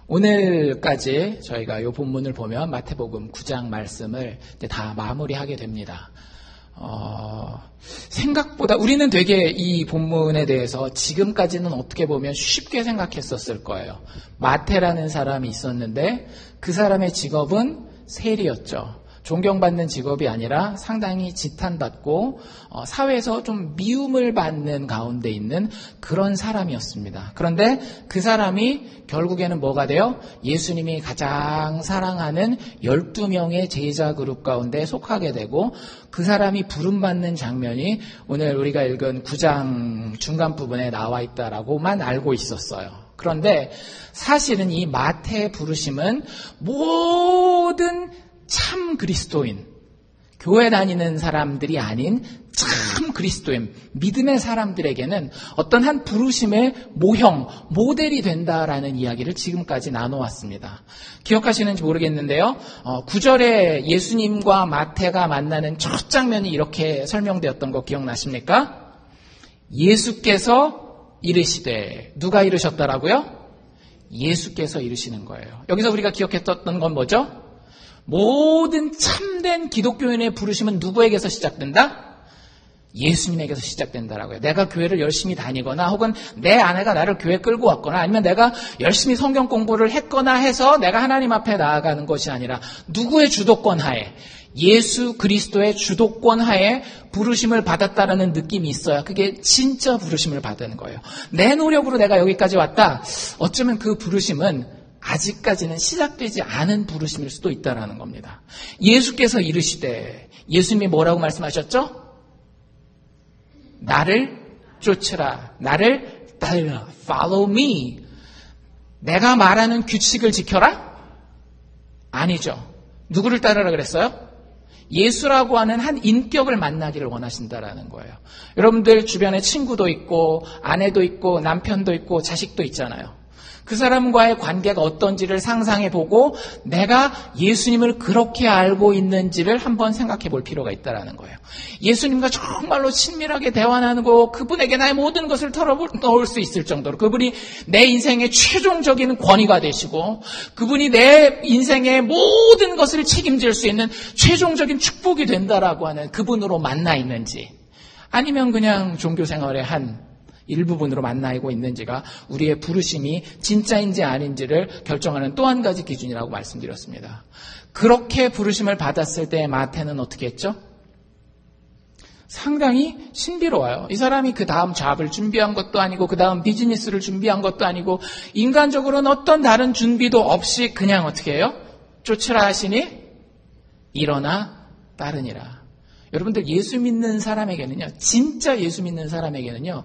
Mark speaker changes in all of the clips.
Speaker 1: 오늘까지 저희가 이 본문을 보면 마태복음 9장 말씀을 이제 다 마무리하게 됩니다. 생각보다 우리는 되게 이 본문에 대해서 지금까지는 어떻게 보면 쉽게 생각했었을 거예요. 마태라는 사람이 있었는데 그 사람의 직업은 세리였죠. 존경받는 직업이 아니라 상당히 지탄받고 사회에서 좀 미움을 받는 가운데 있는 그런 사람이었습니다. 그런데 그 사람이 결국에는 뭐가 돼요? 예수님이 가장 사랑하는 12명의 제자 그룹 가운데 속하게 되고 그 사람이 부름받는 장면이 오늘 우리가 읽은 9장 중간 부분에 나와 있다라고만 알고 있었어요. 그런데 사실은 이 마태의 부르심은 모든 참 그리스도인, 교회 다니는 사람들이 아닌 참 그리스도인, 믿음의 사람들에게는 어떤 한 부르심의 모형, 모델이 된다라는 이야기를 지금까지 나눠왔습니다. 기억하시는지 모르겠는데요. 9절에 예수님과 마태가 만나는 첫 장면이 이렇게 설명되었던 거 기억나십니까? 예수께서 이르시되, 누가 이르셨다라고요? 예수께서 이르시는 거예요. 여기서 우리가 기억했던 건 뭐죠? 모든 참된 기독교인의 부르심은 누구에게서 시작된다? 예수님에게서 시작된다라고요. 내가 교회를 열심히 다니거나 혹은 내 아내가 나를 교회 끌고 왔거나 아니면 내가 열심히 성경 공부를 했거나 해서 내가 하나님 앞에 나아가는 것이 아니라 누구의 주도권 하에, 예수 그리스도의 주도권 하에 부르심을 받았다라는 느낌이 있어야 그게 진짜 부르심을 받는 거예요. 내 노력으로 내가 여기까지 왔다. 어쩌면 그 부르심은 아직까지는 시작되지 않은 부르심일 수도 있다는 겁니다. 예수께서 이르시되, 예수님이 뭐라고 말씀하셨죠? 나를 쫓으라, 나를 따르라, follow me. 내가 말하는 규칙을 지켜라? 아니죠. 누구를 따르라 그랬어요? 예수라고 하는 한 인격을 만나기를 원하신다라는 거예요. 여러분들 주변에 친구도 있고 아내도 있고 남편도 있고 자식도 있잖아요. 그 사람과의 관계가 어떤지를 상상해보고 내가 예수님을 그렇게 알고 있는지를 한번 생각해 볼 필요가 있다는 거예요. 예수님과 정말로 친밀하게 대화 나누고 그분에게 나의 모든 것을 털어놓을 수 있을 정도로 그분이 내 인생의 최종적인 권위가 되시고 그분이 내 인생의 모든 것을 책임질 수 있는 최종적인 축복이 된다라고 하는 그분으로 만나 있는지 아니면 그냥 종교 생활의 한 일부분으로 만나고 있는지가 우리의 부르심이 진짜인지 아닌지를 결정하는 또 한 가지 기준이라고 말씀드렸습니다. 그렇게 부르심을 받았을 때 마태는 어떻게 했죠? 상당히 신비로워요. 이 사람이 그 다음 잡을 준비한 것도 아니고 그 다음 비즈니스를 준비한 것도 아니고 인간적으로는 어떤 다른 준비도 없이 그냥 어떻게 해요? 쫓으라 하시니 일어나 따르니라. 여러분들 예수 믿는 사람에게는요, 진짜 예수 믿는 사람에게는요,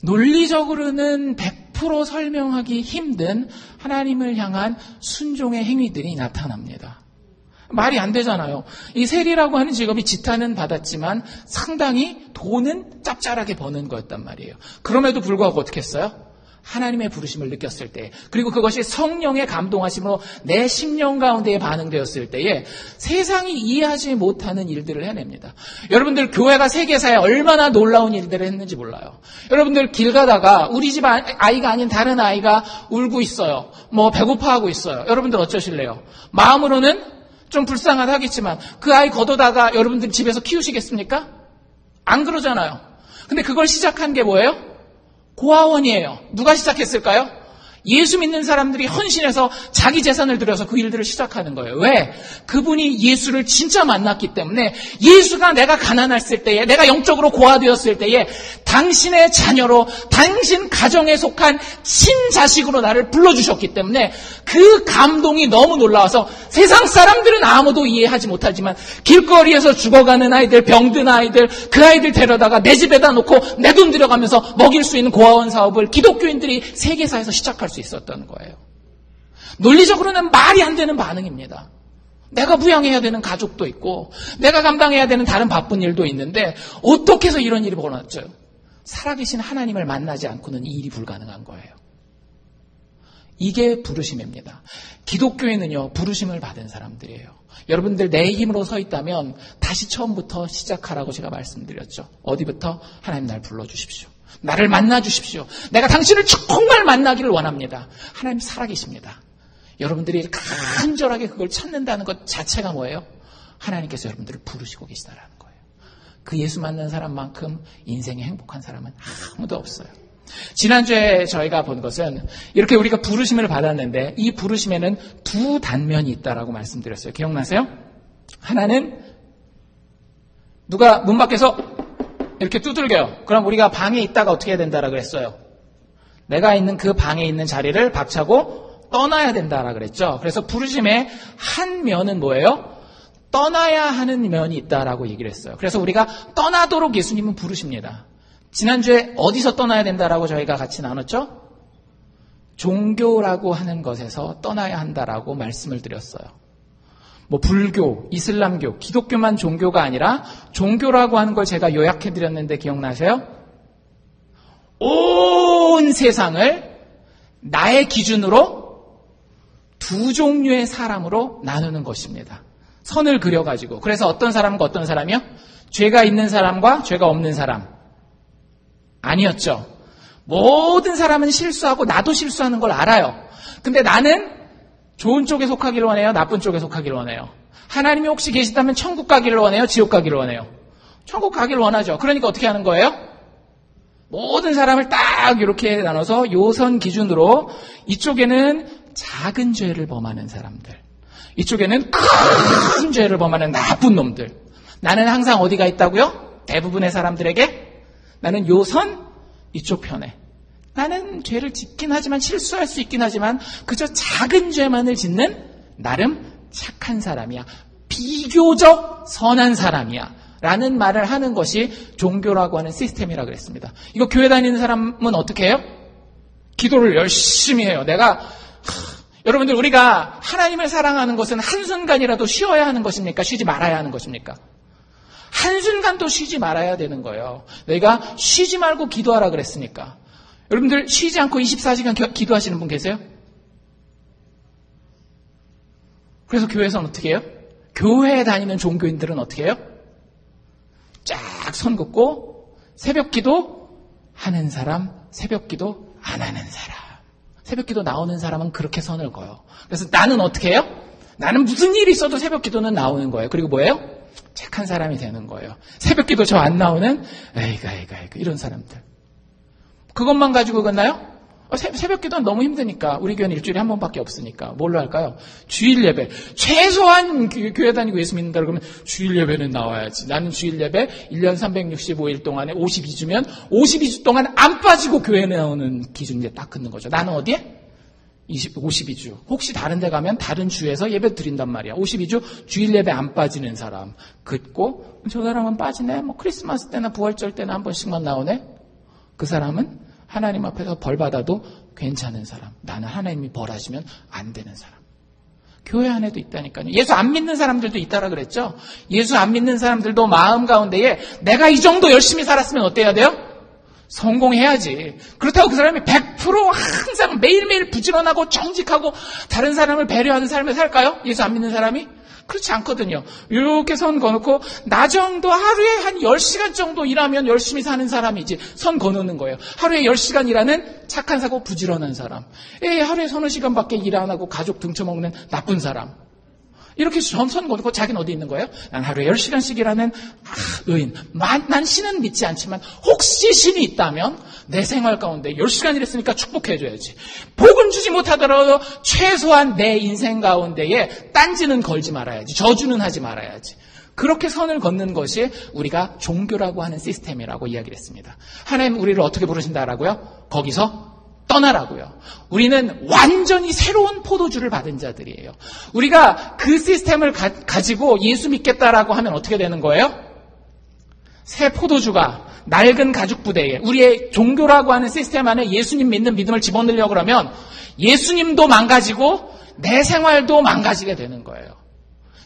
Speaker 1: 논리적으로는 100% 설명하기 힘든 하나님을 향한 순종의 행위들이 나타납니다. 말이 안 되잖아요. 이 세리라고 하는 직업이 지탄은 받았지만 상당히 돈은 짭짤하게 버는 거였단 말이에요. 그럼에도 불구하고 어떻게 했어요? 하나님의 부르심을 느꼈을 때, 그리고 그것이 성령의 감동하심으로 내 심령 가운데에 반응되었을 때에 세상이 이해하지 못하는 일들을 해냅니다. 여러분들 교회가 세계사에 얼마나 놀라운 일들을 했는지 몰라요. 여러분들 길 가다가 우리 집 아이가 아닌 다른 아이가 울고 있어요. 뭐 배고파하고 있어요. 여러분들 어쩌실래요? 마음으로는 좀 불쌍하다 하겠지만 그 아이 걷어다가 여러분들 집에서 키우시겠습니까? 안 그러잖아요. 근데 그걸 시작한 게 뭐예요? 고아원이에요. 누가 시작했을까요? 예수 믿는 사람들이 헌신해서 자기 재산을 들여서 그 일들을 시작하는 거예요. 왜? 그분이 예수를 진짜 만났기 때문에 예수가 내가 가난했을 때에, 내가 영적으로 고아되었을 때에 당신의 자녀로, 당신 가정에 속한 친자식으로 나를 불러주셨기 때문에 그 감동이 너무 놀라워서 세상 사람들은 아무도 이해하지 못하지만 길거리에서 죽어가는 아이들, 병든 아이들, 그 아이들 데려다가 내 집에다 놓고 내 돈 들여가면서 먹일 수 있는 고아원 사업을 기독교인들이 세계사에서 시작할 수 있었던 거예요. 논리적으로는 말이 안 되는 반응입니다. 내가 부양해야 되는 가족도 있고 내가 감당해야 되는 다른 바쁜 일도 있는데 어떻게 해서 이런 일이 벌어졌죠? 살아계신 하나님을 만나지 않고는 이 일이 불가능한 거예요. 이게 부르심입니다. 기독교인은요, 부르심을 받은 사람들이에요. 여러분들 내 힘으로 서 있다면 다시 처음부터 시작하라고 제가 말씀드렸죠. 어디부터? 하나님 날 불러주십시오. 나를 만나주십시오. 내가 당신을 정말 만나기를 원합니다. 하나님 살아계십니다. 여러분들이 간절하게 그걸 찾는다는 것 자체가 뭐예요? 하나님께서 여러분들을 부르시고 계시다라는 거예요. 그 예수 만난 사람만큼 인생이 행복한 사람은 아무도 없어요. 지난주에 저희가 본 것은 이렇게 우리가 부르심을 받았는데 이 부르심에는 두 단면이 있다라고 말씀드렸어요. 기억나세요? 하나는 누가 문 밖에서 이렇게 두들겨요. 그럼 우리가 방에 있다가 어떻게 해야 된다라고 그랬어요? 내가 있는 그 방에 있는 자리를 박차고 떠나야 된다라고 그랬죠. 그래서 부르심의 한 면은 뭐예요? 떠나야 하는 면이 있다라고 얘기를 했어요. 그래서 우리가 떠나도록 예수님은 부르십니다. 지난주에 어디서 떠나야 된다라고 저희가 같이 나눴죠? 종교라고 하는 것에서 떠나야 한다라고 말씀을 드렸어요. 뭐 불교, 이슬람교, 기독교만 종교가 아니라 종교라고 하는 걸 제가 요약해 드렸는데 기억나세요? 온 세상을 나의 기준으로 두 종류의 사람으로 나누는 것입니다. 선을 그려가지고. 그래서 어떤 사람과 어떤 사람이요? 죄가 있는 사람과 죄가 없는 사람. 아니었죠. 모든 사람은 실수하고 나도 실수하는 걸 알아요. 근데 나는 좋은 쪽에 속하기를 원해요? 나쁜 쪽에 속하기를 원해요? 하나님이 혹시 계시다면 천국 가기를 원해요? 지옥 가기를 원해요? 천국 가기를 원하죠. 그러니까 어떻게 하는 거예요? 모든 사람을 딱 이렇게 나눠서 요선 기준으로 이쪽에는 작은 죄를 범하는 사람들, 이쪽에는 큰 죄를 범하는 나쁜 놈들. 나는 항상 어디가 있다고요? 대부분의 사람들에게 나는 요선 이쪽 편에. 나는 죄를 짓긴 하지만 실수할 수 있긴 하지만 그저 작은 죄만을 짓는 나름 착한 사람이야. 비교적 선한 사람이야. 라는 말을 하는 것이 종교라고 하는 시스템이라고 그랬습니다. 이거 교회 다니는 사람은 어떻게 해요? 기도를 열심히 해요. 여러분들 우리가 하나님을 사랑하는 것은 한순간이라도 쉬어야 하는 것입니까? 쉬지 말아야 하는 것입니까? 한순간도 쉬지 말아야 되는 거예요. 내가 쉬지 말고 기도하라 그랬으니까. 여러분들 쉬지 않고 24시간 기도하시는 분 계세요? 그래서 교회에서는 어떻게 해요? 교회에 다니는 종교인들은 어떻게 해요? 쫙 선 긋고 새벽 기도 하는 사람, 새벽 기도 안 하는 사람. 새벽 기도 나오는 사람은 그렇게 선을 그어요. 그래서 나는 어떻게 해요? 나는 무슨 일이 있어도 새벽 기도는 나오는 거예요. 그리고 뭐예요? 착한 사람이 되는 거예요. 새벽 기도 저 안 나오는 에이그 이런 사람들. 그것만 가지고 끝나요? 새벽 기도는 너무 힘드니까. 우리 교회는 일주일에 한 번밖에 없으니까. 뭘로 할까요? 주일 예배. 최소한 교회 다니고 예수 믿는다 그러면 주일 예배는 나와야지. 나는 주일 예배 1년 365일 동안에 52주면 52주 동안 안 빠지고 교회에 나오는 기준 이제 딱 긋는 거죠. 나는 어디에? 52주. 혹시 다른 데 가면 다른 주에서 예배 드린단 말이야. 52주 주일 예배 안 빠지는 사람. 긋고 저 사람은 빠지네. 뭐 크리스마스 때나 부활절 때나 한 번씩만 나오네. 그 사람은 하나님 앞에서 벌 받아도 괜찮은 사람. 나는 하나님이 벌하시면 안 되는 사람. 교회 안에도 있다니까요. 예수 안 믿는 사람들도 있다라 그랬죠. 예수 안 믿는 사람들도 마음 가운데에 내가 이 정도 열심히 살았으면 어때야 돼요? 성공해야지. 그렇다고 그 사람이 100% 항상 매일매일 부지런하고 정직하고 다른 사람을 배려하는 삶을 살까요? 예수 안 믿는 사람이? 그렇지 않거든요. 이렇게 선 거놓고 나 정도 하루에 한 10시간 정도 일하면 열심히 사는 사람이지 선 거놓는 거예요. 하루에 10시간 일하는 착한 사고 부지런한 사람. 하루에 서너 시간밖에 일 안 하고 가족 등쳐먹는 나쁜 사람. 이렇게 선 거놓고 자기는 어디 있는 거예요? 난 하루에 10시간씩 일하는 의인. 난 신은 믿지 않지만 혹시 신이 있다면 내 생활 가운데 10시간 일했으니까 축복해줘야지. 복은 주지 못하더라도 최소한 내 인생 가운데에 딴지는 걸지 말아야지. 저주는 하지 말아야지. 그렇게 선을 걷는 것이 우리가 종교라고 하는 시스템이라고 이야기를 했습니다. 하나님 우리를 어떻게 부르신다라고요? 거기서 떠나라고요. 우리는 완전히 새로운 포도주를 받은 자들이에요. 우리가 그 시스템을 가지고 예수 믿겠다라고 하면 어떻게 되는 거예요? 새 포도주가 낡은 가죽 부대에 우리의 종교라고 하는 시스템 안에 예수님 믿는 믿음을 집어넣으려고 그러면 예수님도 망가지고 내 생활도 망가지게 되는 거예요.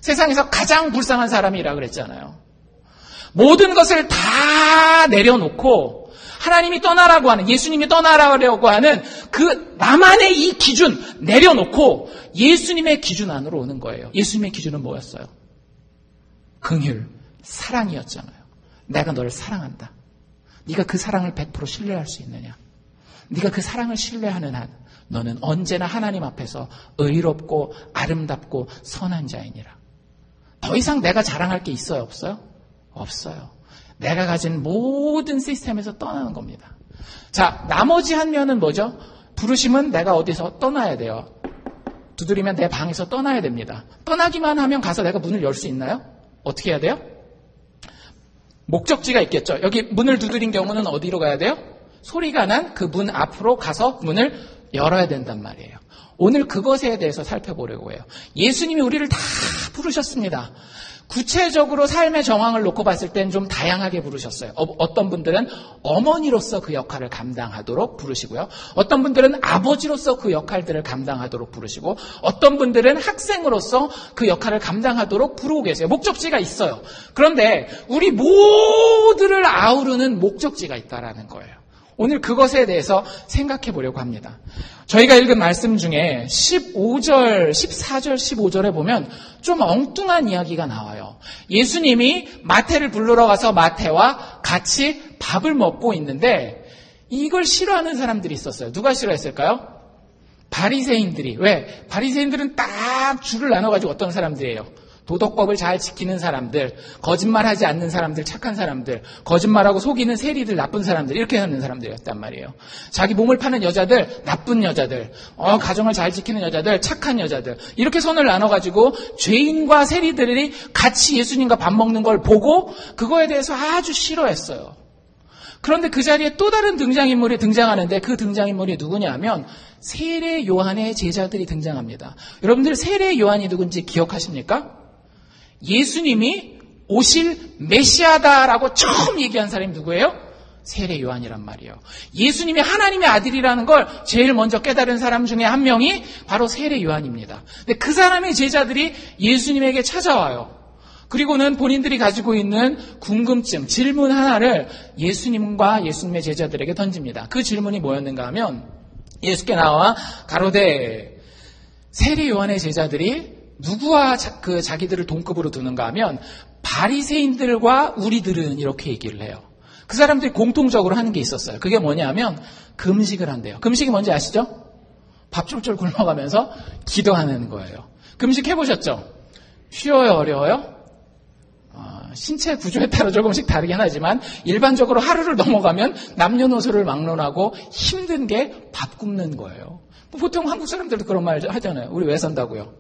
Speaker 1: 세상에서 가장 불쌍한 사람이라 그랬잖아요. 모든 것을 다 내려놓고 하나님이 떠나라고 하는, 예수님이 떠나라고 하는 그 나만의 이 기준 내려놓고 예수님의 기준 안으로 오는 거예요. 예수님의 기준은 뭐였어요? 긍휼, 사랑이었잖아요. 내가 너를 사랑한다. 네가 그 사랑을 100% 신뢰할 수 있느냐? 네가 그 사랑을 신뢰하는 한 너는 언제나 하나님 앞에서 의롭고 아름답고 선한 자이니라. 더 이상 내가 자랑할 게 있어요? 없어요? 없어요. 내가 가진 모든 시스템에서 떠나는 겁니다. 자, 나머지 한 면은 뭐죠? 부르심은 내가 어디서 떠나야 돼요. 두드리면 내 방에서 떠나야 됩니다. 떠나기만 하면 가서 내가 문을 열 수 있나요? 어떻게 해야 돼요? 목적지가 있겠죠. 여기 문을 두드린 경우는 어디로 가야 돼요? 소리가 난 그 문 앞으로 가서 문을 열어야 된단 말이에요. 오늘 그것에 대해서 살펴보려고 해요. 예수님이 우리를 다 부르셨습니다. 구체적으로 삶의 정황을 놓고 봤을 땐 좀 다양하게 부르셨어요. 어떤 분들은 어머니로서 그 역할을 감당하도록 부르시고요. 어떤 분들은 아버지로서 그 역할들을 감당하도록 부르시고, 어떤 분들은 학생으로서 그 역할을 감당하도록 부르고 계세요. 목적지가 있어요. 그런데 우리 모두를 아우르는 목적지가 있다라는 거예요. 오늘 그것에 대해서 생각해 보려고 합니다. 저희가 읽은 말씀 중에 15절, 14절, 15절에 보면 좀 엉뚱한 이야기가 나와요. 예수님이 마태를 부르러 가서 마태와 같이 밥을 먹고 있는데 이걸 싫어하는 사람들이 있었어요. 누가 싫어했을까요? 바리새인들이. 왜? 바리새인들은 딱 줄을 나눠가지고 어떤 사람들이에요? 도덕법을 잘 지키는 사람들, 거짓말하지 않는 사람들, 착한 사람들, 거짓말하고 속이는 세리들, 나쁜 사람들, 이렇게 하는 사람들이었단 말이에요. 자기 몸을 파는 여자들, 나쁜 여자들, 가정을 잘 지키는 여자들, 착한 여자들, 이렇게 선을 나눠가지고 죄인과 세리들이 같이 예수님과 밥 먹는 걸 보고 그거에 대해서 아주 싫어했어요. 그런데 그 자리에 또 다른 등장인물이 등장하는데 그 등장인물이 누구냐 하면 세례 요한의 제자들이 등장합니다. 여러분들 세례 요한이 누군지 기억하십니까? 예수님이 오실 메시아다라고 처음 얘기한 사람이 누구예요? 세례 요한이란 말이에요. 예수님이 하나님의 아들이라는 걸 제일 먼저 깨달은 사람 중에 한 명이 바로 세례 요한입니다. 근데 그 사람의 제자들이 예수님에게 찾아와요. 그리고는 본인들이 가지고 있는 궁금증, 질문 하나를 예수님과 예수님의 제자들에게 던집니다. 그 질문이 뭐였는가 하면 예수께 나와 가로되 세례 요한의 제자들이 누구와 자기들을 동급으로 두는가 하면 바리새인들과 우리들은 이렇게 얘기를 해요. 그 사람들이 공통적으로 하는 게 있었어요. 그게 뭐냐 하면 금식을 한대요. 금식이 뭔지 아시죠? 밥 쫄쫄 굶어가면서 기도하는 거예요. 금식 해보셨죠? 쉬워요? 어려워요? 신체 구조에 따라 조금씩 다르긴 하지만 일반적으로 하루를 넘어가면 남녀노소를 막론하고 힘든 게 밥 굶는 거예요. 보통 한국 사람들도 그런 말 하잖아요. 우리 왜 산다고요?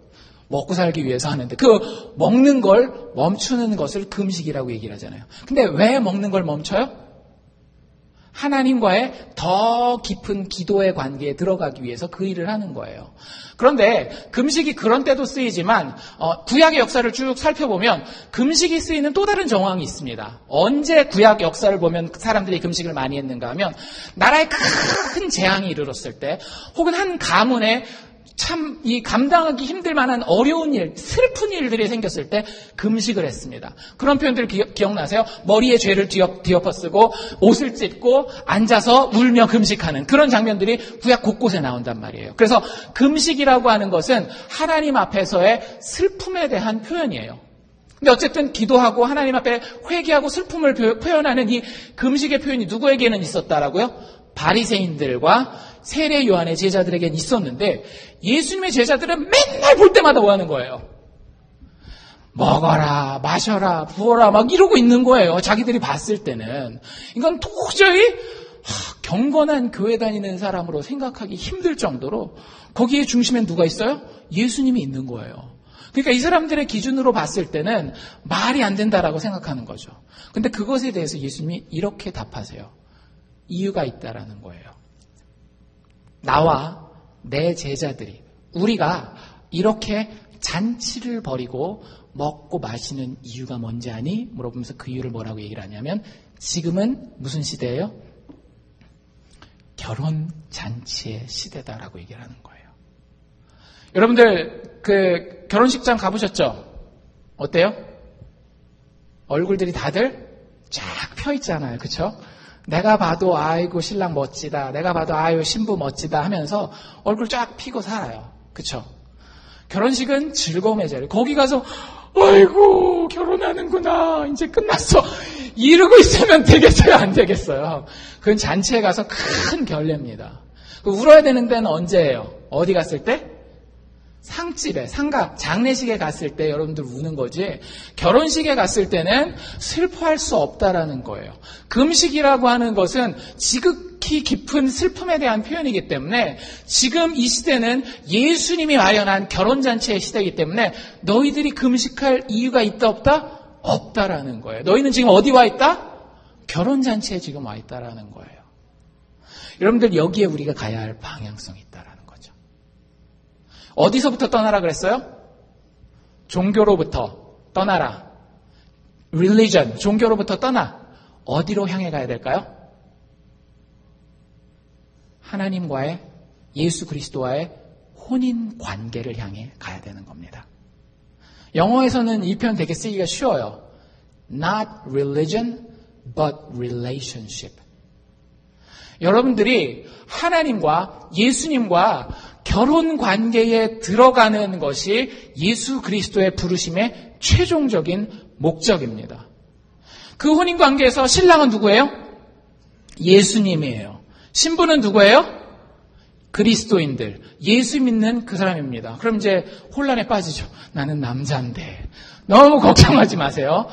Speaker 1: 먹고 살기 위해서 하는데 그 먹는 걸 멈추는 것을 금식이라고 얘기를 하잖아요. 근데 왜 먹는 걸 멈춰요? 하나님과의 더 깊은 기도의 관계에 들어가기 위해서 그 일을 하는 거예요. 그런데 금식이 그런 때도 쓰이지만 구약의 역사를 쭉 살펴보면 금식이 쓰이는 또 다른 정황이 있습니다. 언제 구약 역사를 보면 사람들이 금식을 많이 했는가 하면 나라에 큰 재앙이 이르렀을 때 혹은 한 가문에 참 이 감당하기 힘들 만한 어려운 일, 슬픈 일들이 생겼을 때 금식을 했습니다. 그런 표현들 기억나세요? 머리에 죄를 뒤엎어 쓰고 옷을 찢고 앉아서 울며 금식하는 그런 장면들이 구약 곳곳에 나온단 말이에요. 그래서 금식이라고 하는 것은 하나님 앞에서의 슬픔에 대한 표현이에요. 근데 어쨌든 기도하고 하나님 앞에 회개하고 슬픔을 표현하는 이 금식의 표현이 누구에게는 있었다라고요? 바리새인들과 세례 요한의 제자들에겐 있었는데 예수님의 제자들은 맨날 볼 때마다 뭐 하는 거예요? 먹어라, 마셔라, 부어라 막 이러고 있는 거예요. 자기들이 봤을 때는. 이건 도저히 경건한 교회 다니는 사람으로 생각하기 힘들 정도로 거기에 중심엔 누가 있어요? 예수님이 있는 거예요. 그러니까 이 사람들의 기준으로 봤을 때는 말이 안 된다라고 생각하는 거죠. 근데 그것에 대해서 예수님이 이렇게 답하세요. 이유가 있다라는 거예요. 나와 내 제자들이 우리가 이렇게 잔치를 벌이고 먹고 마시는 이유가 뭔지 아니? 물어보면서 그 이유를 뭐라고 얘기를 하냐면 지금은 무슨 시대예요? 결혼 잔치의 시대다라고 얘기를 하는 거예요. 여러분들 그 결혼식장 가보셨죠? 어때요? 얼굴들이 다들 쫙 펴 있잖아요. 그렇죠? 내가 봐도 아이고 신랑 멋지다. 내가 봐도 아유 신부 멋지다 하면서 얼굴 쫙 피고 살아요. 그렇죠? 결혼식은 즐거움의 자리. 거기 가서 아이고, 결혼하는구나. 이제 끝났어. 이러고 있으면 되겠어요? 안 되겠어요? 그건 잔치에 가서 큰 결례입니다. 울어야 되는 데는 언제예요? 어디 갔을 때? 상집에, 상가, 장례식에 갔을 때 여러분들 우는 거지, 결혼식에 갔을 때는 슬퍼할 수 없다라는 거예요. 금식이라고 하는 것은 지극히 깊은 슬픔에 대한 표현이기 때문에 지금 이 시대는 예수님이 마련한 결혼잔치의 시대이기 때문에 너희들이 금식할 이유가 있다 없다? 없다라는 거예요. 너희는 지금 어디 와 있다? 결혼잔치에 지금 와 있다라는 거예요. 여러분들, 여기에 우리가 가야 할 방향성이 있다라는 거죠. 어디서부터 떠나라 그랬어요? 종교로부터 떠나라. religion, 종교로부터 떠나. 어디로 향해 가야 될까요? 하나님과의, 예수 그리스도와의 혼인 관계를 향해 가야 되는 겁니다. 영어에서는 이 표현 되게 쓰기가 쉬워요. Not religion, but relationship. 여러분들이 하나님과 예수님과 결혼 관계에 들어가는 것이 예수 그리스도의 부르심의 최종적인 목적입니다. 그 혼인 관계에서 신랑은 누구예요? 예수님이에요. 신부는 누구예요? 그리스도인들, 예수 믿는 그 사람입니다. 그럼 이제 혼란에 빠지죠. 나는 남자인데. 너무 걱정하지 마세요.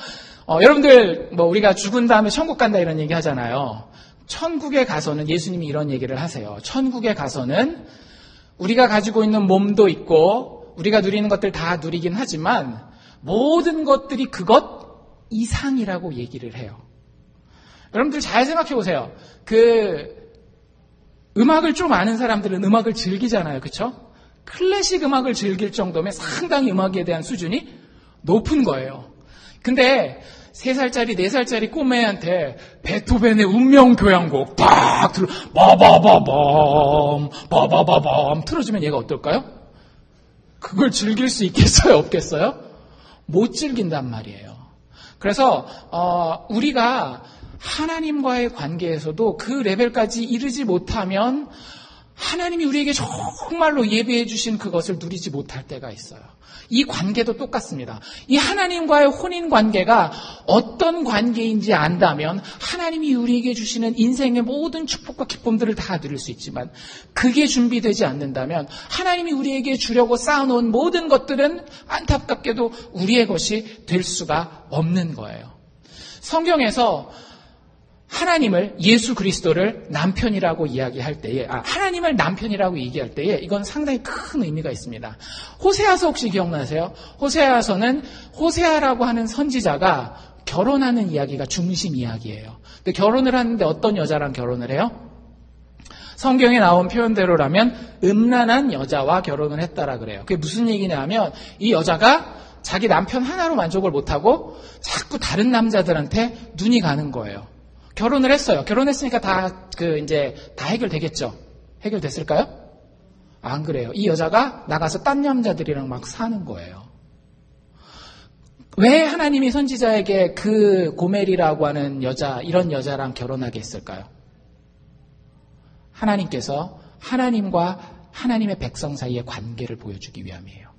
Speaker 1: 여러분들, 우리가 죽은 다음에 천국 간다 이런 얘기 하잖아요. 천국에 가서는, 예수님이 이런 얘기를 하세요. 천국에 가서는 우리가 가지고 있는 몸도 있고 우리가 누리는 것들 다 누리긴 하지만 모든 것들이 그것 이상이라고 얘기를 해요. 여러분들 잘 생각해 보세요. 음악을 좀 아는 사람들은 음악을 즐기잖아요. 그렇죠? 클래식 음악을 즐길 정도면 상당히 음악에 대한 수준이 높은 거예요. 근데 3살짜리, 4살짜리 꼬매한테 베토벤의 운명교향곡 딱 바바바밤 틀어주면 얘가 어떨까요? 그걸 즐길 수 있겠어요? 없겠어요? 못 즐긴단 말이에요. 그래서 우리가 하나님과의 관계에서도 그 레벨까지 이르지 못하면 하나님이 우리에게 정말로 예비해 주신 그것을 누리지 못할 때가 있어요. 이 관계도 똑같습니다. 이 하나님과의 혼인 관계가 어떤 관계인지 안다면 하나님이 우리에게 주시는 인생의 모든 축복과 기쁨들을 다 누릴 수 있지만 그게 준비되지 않는다면 하나님이 우리에게 주려고 쌓아놓은 모든 것들은 안타깝게도 우리의 것이 될 수가 없는 거예요. 성경에서 하나님을, 예수 그리스도를 남편이라고 이야기할 때에, 하나님을 남편이라고 얘기할 때에 이건 상당히 큰 의미가 있습니다. 호세아서 혹시 기억나세요? 호세아서는 호세아라고 하는 선지자가 결혼하는 이야기가 중심 이야기예요. 근데 결혼을 하는데 어떤 여자랑 결혼을 해요? 성경에 나온 표현대로라면 음란한 여자와 결혼을 했다라 그래요. 그게 무슨 얘기냐 하면 이 여자가 자기 남편 하나로 만족을 못하고 자꾸 다른 남자들한테 눈이 가는 거예요. 결혼을 했어요. 결혼했으니까 다 해결되겠죠. 해결됐을까요? 안 그래요. 이 여자가 나가서 딴 남자들이랑 막 사는 거예요. 왜 하나님이 선지자에게 그 고멜이라고 하는 이런 여자랑 결혼하게 했을까요? 하나님께서 하나님과 하나님의 백성 사이의 관계를 보여주기 위함이에요.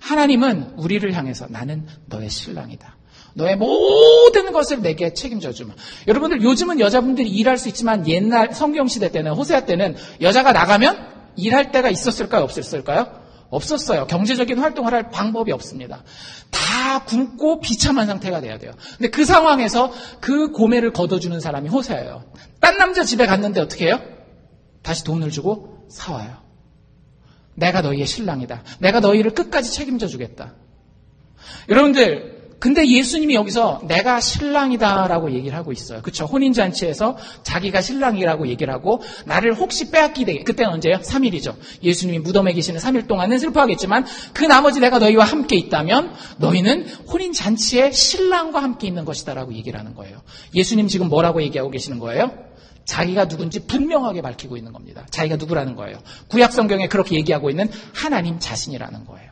Speaker 1: 하나님은 우리를 향해서 나는 너의 신랑이다. 너의 모든 것을 내게 책임져 주마. 여러분들, 요즘은 여자분들이 일할 수 있지만 옛날 성경시대 때는, 호세아 때는 여자가 나가면 일할 때가 있었을까요? 없었을까요? 없었어요. 경제적인 활동을 할 방법이 없습니다. 다 굶고 비참한 상태가 돼야 돼요. 근데 그 상황에서 그 고매를 걷어주는 사람이 호세아예요. 딴 남자 집에 갔는데 어떻게 해요? 다시 돈을 주고 사와요. 내가 너희의 신랑이다. 내가 너희를 끝까지 책임져 주겠다. 여러분들, 근데 예수님이 여기서 내가 신랑이다라고 얘기를 하고 있어요. 그렇죠? 혼인잔치에서 자기가 신랑이라고 얘기를 하고 나를 혹시 빼앗기게, 그때는 언제예요? 3일이죠. 예수님이 무덤에 계시는 3일 동안은 슬퍼하겠지만 그 나머지 내가 너희와 함께 있다면 너희는 혼인잔치에 신랑과 함께 있는 것이다라고 얘기를 하는 거예요. 예수님 지금 뭐라고 얘기하고 계시는 거예요? 자기가 누군지 분명하게 밝히고 있는 겁니다. 자기가 누구라는 거예요. 구약 성경에 그렇게 얘기하고 있는 하나님 자신이라는 거예요.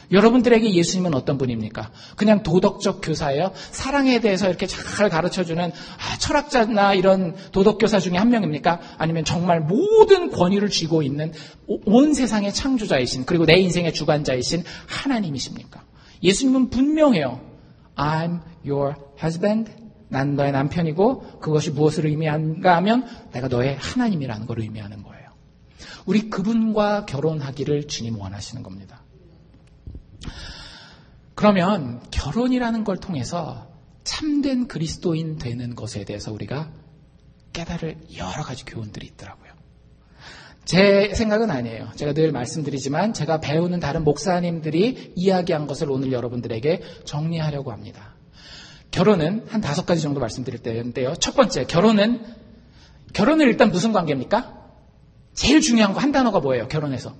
Speaker 1: 여러분들에게 예수님은 어떤 분입니까? 그냥 도덕적 교사예요? 사랑에 대해서 이렇게 잘 가르쳐주는 철학자나 이런 도덕교사 중에 한 명입니까? 아니면 정말 모든 권위를 쥐고 있는 온 세상의 창조자이신, 그리고 내 인생의 주관자이신 하나님이십니까? 예수님은 분명해요. I'm your husband. 난 너의 남편이고 그것이 무엇을 의미하는가 하면 내가 너의 하나님이라는 걸 의미하는 거예요. 우리 그분과 결혼하기를 주님 원하시는 겁니다. 그러면 결혼이라는 걸 통해서 참된 그리스도인 되는 것에 대해서 우리가 깨달을 여러 가지 교훈들이 있더라고요. 제 생각은 아니에요. 제가 늘 말씀드리지만 제가 배우는 다른 목사님들이 이야기한 것을 오늘 여러분들에게 정리하려고 합니다. 결혼은 한 5가지 정도 말씀드릴 텐데요. 첫 번째, 결혼은 일단 무슨 관계입니까? 제일 중요한 거 한 단어가 뭐예요? 결혼에서.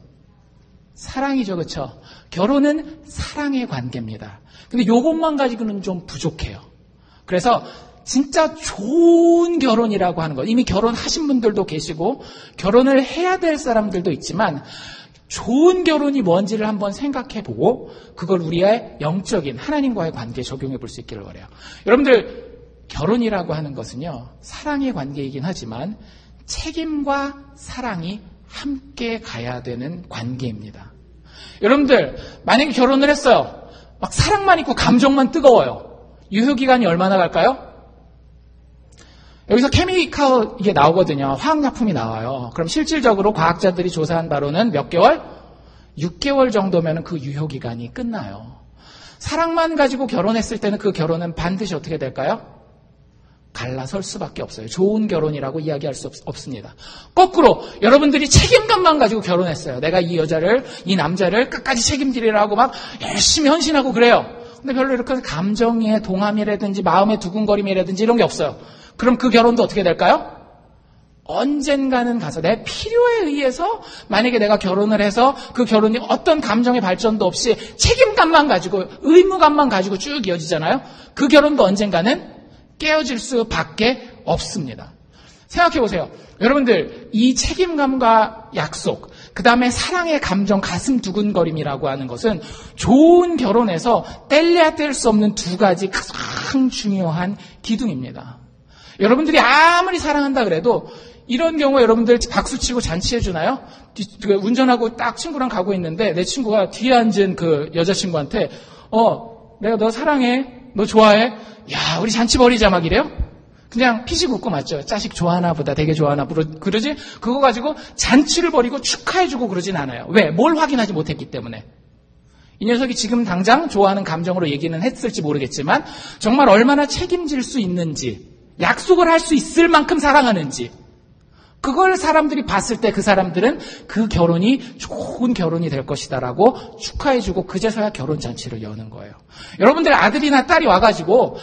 Speaker 1: 사랑이죠. 그렇죠? 결혼은 사랑의 관계입니다. 근데 이것만 가지고는 좀 부족해요. 그래서 진짜 좋은 결혼이라고 하는 것, 이미 결혼하신 분들도 계시고 결혼을 해야 될 사람들도 있지만 좋은 결혼이 뭔지를 한번 생각해보고 그걸 우리의 영적인 하나님과의 관계에 적용해 볼 수 있기를 바라요. 여러분들, 결혼이라고 하는 것은요, 사랑의 관계이긴 하지만 책임과 사랑이 함께 가야 되는 관계입니다. 여러분들, 만약에 결혼을 했어요. 막 사랑만 있고 감정만 뜨거워요. 유효기간이 얼마나 갈까요? 여기서 케미칼 이게 나오거든요. 화학약품이 나와요. 그럼 실질적으로 과학자들이 조사한 바로는 몇 개월? 6개월 정도면 그 유효기간이 끝나요. 사랑만 가지고 결혼했을 때는 그 결혼은 반드시 어떻게 될까요? 갈라설 수밖에 없어요. 좋은 결혼이라고 이야기할 수 없습니다. 거꾸로 여러분들이 책임감만 가지고 결혼했어요. 내가 이 남자를 끝까지 책임지리라고 막 열심히 헌신하고 그래요. 근데 별로 이렇게 감정의 동함이라든지 마음의 두근거림이라든지 이런 게 없어요. 그럼 그 결혼도 어떻게 될까요? 언젠가는 가서 내 필요에 의해서 만약에 내가 결혼을 해서 그 결혼이 어떤 감정의 발전도 없이 책임감만 가지고 의무감만 가지고 쭉 이어지잖아요. 그 결혼도 언젠가는 깨어질 수밖에 없습니다. 생각해 보세요. 여러분들, 이 책임감과 약속, 그 다음에 사랑의 감정, 가슴 두근거림이라고 하는 것은 좋은 결혼에서 뗄래야 뗄 수 없는 2가지 가장 중요한 기둥입니다. 여러분들이 아무리 사랑한다 그래도 이런 경우에 여러분들 박수치고 잔치해주나요? 운전하고 딱 친구랑 가고 있는데 내 친구가 뒤에 앉은 그 여자친구한테 내가 너 사랑해, 너 좋아해, 야 우리 잔치 벌이자 막 이래요? 그냥 피식 웃고 맞죠? 자식 좋아하나 보다, 되게 좋아하나 그러지? 그거 가지고 잔치를 벌이고 축하해주고 그러진 않아요. 왜? 뭘 확인하지 못했기 때문에. 이 녀석이 지금 당장 좋아하는 감정으로 얘기는 했을지 모르겠지만 정말 얼마나 책임질 수 있는지, 약속을 할 수 있을 만큼 사랑하는지, 그걸 사람들이 봤을 때 그 사람들은 그 결혼이 좋은 결혼이 될 것이다라고 축하해주고 그제서야 결혼잔치를 여는 거예요. 여러분들 아들이나 딸이 와가지고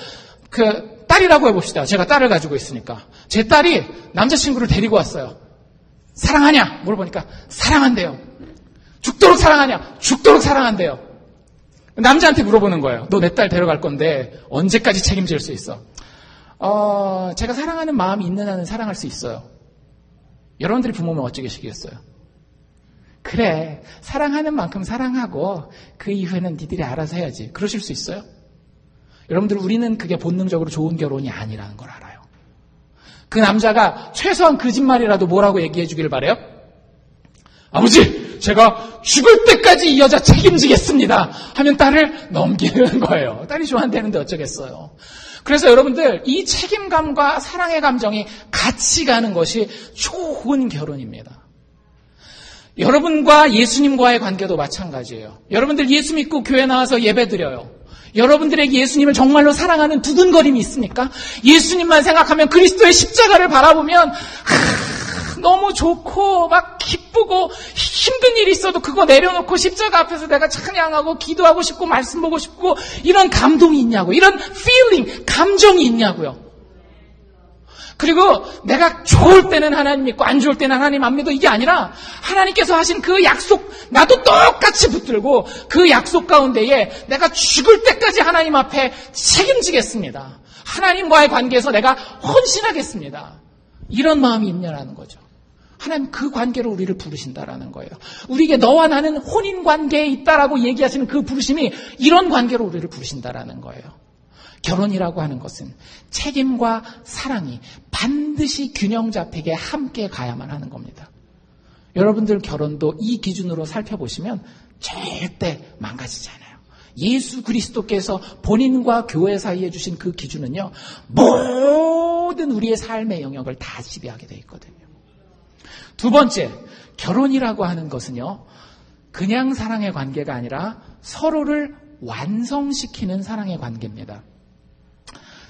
Speaker 1: 딸이라고 해봅시다. 제가 딸을 가지고 있으니까 제 딸이 남자친구를 데리고 왔어요. 사랑하냐? 물어보니까 사랑한대요. 죽도록 사랑하냐? 죽도록 사랑한대요. 남자한테 물어보는 거예요. 너 내 딸 데려갈 건데 언제까지 책임질 수 있어? 제가 사랑하는 마음이 있는 한은 사랑할 수 있어요. 여러분들이 부모면 어쩌겠어요? 그래, 사랑하는 만큼 사랑하고 그 이후에는 니들이 알아서 해야지. 그러실 수 있어요? 여러분들, 우리는 그게 본능적으로 좋은 결혼이 아니라는 걸 알아요. 그 남자가 최소한 거짓말이라도 뭐라고 얘기해 주길 바래요? 아버지, 제가 죽을 때까지 이 여자 책임지겠습니다 하면 딸을 넘기는 거예요. 딸이 좋아한다는데 어쩌겠어요. 그래서 여러분들, 이 책임감과 사랑의 감정이 같이 가는 것이 좋은 결혼입니다. 여러분과 예수님과의 관계도 마찬가지예요. 여러분들 예수 믿고 교회 나와서 예배드려요. 여러분들에게 예수님을 정말로 사랑하는 두근거림이 있습니까? 예수님만 생각하면, 그리스도의 십자가를 바라보면 너무 좋고 막 기쁘고, 힘든 일이 있어도 그거 내려놓고 십자가 앞에서 내가 찬양하고 기도하고 싶고 말씀 보고 싶고, 이런 감동이 있냐고, 이런 feeling, 감정이 있냐고요. 그리고 내가 좋을 때는 하나님 믿고 안 좋을 때는 하나님 안 믿어, 이게 아니라 하나님께서 하신 그 약속, 나도 똑같이 붙들고 그 약속 가운데에 내가 죽을 때까지 하나님 앞에 책임지겠습니다. 하나님과의 관계에서 내가 헌신하겠습니다. 이런 마음이 있냐라는 거죠. 하나님 그 관계로 우리를 부르신다라는 거예요. 우리에게 너와 나는 혼인 관계에 있다라고 얘기하시는 그 부르심이 이런 관계로 우리를 부르신다라는 거예요. 결혼이라고 하는 것은 책임과 사랑이 반드시 균형 잡히게 함께 가야만 하는 겁니다. 여러분들 결혼도 이 기준으로 살펴보시면 절대 망가지지 않아요. 예수 그리스도께서 본인과 교회 사이에 주신 그 기준은요, 모든 우리의 삶의 영역을 다 지배하게 되어 있거든요. 두 번째, 결혼이라고 하는 것은요, 그냥 사랑의 관계가 아니라 서로를 완성시키는 사랑의 관계입니다.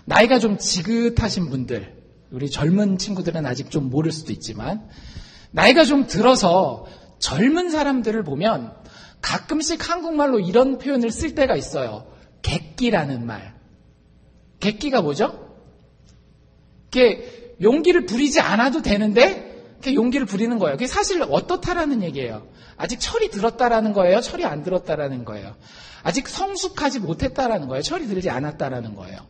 Speaker 1: 나이가 좀 지긋하신 분들, 우리 젊은 친구들은 아직 좀 모를 수도 있지만, 나이가 좀 들어서 젊은 사람들을 보면 가끔씩 한국말로 이런 표현을 쓸 때가 있어요. 객기라는 말. 객기가 뭐죠? 이게 용기를 부리지 않아도 되는데 이렇게 용기를 부리는 거예요. 그게 사실 어떻다라는 얘기예요. 아직 철이 들었다라는 거예요? 철이 안 들었다라는 거예요? 아직 성숙하지 못했다라는 거예요? 철이 들지 않았다라는 거예요?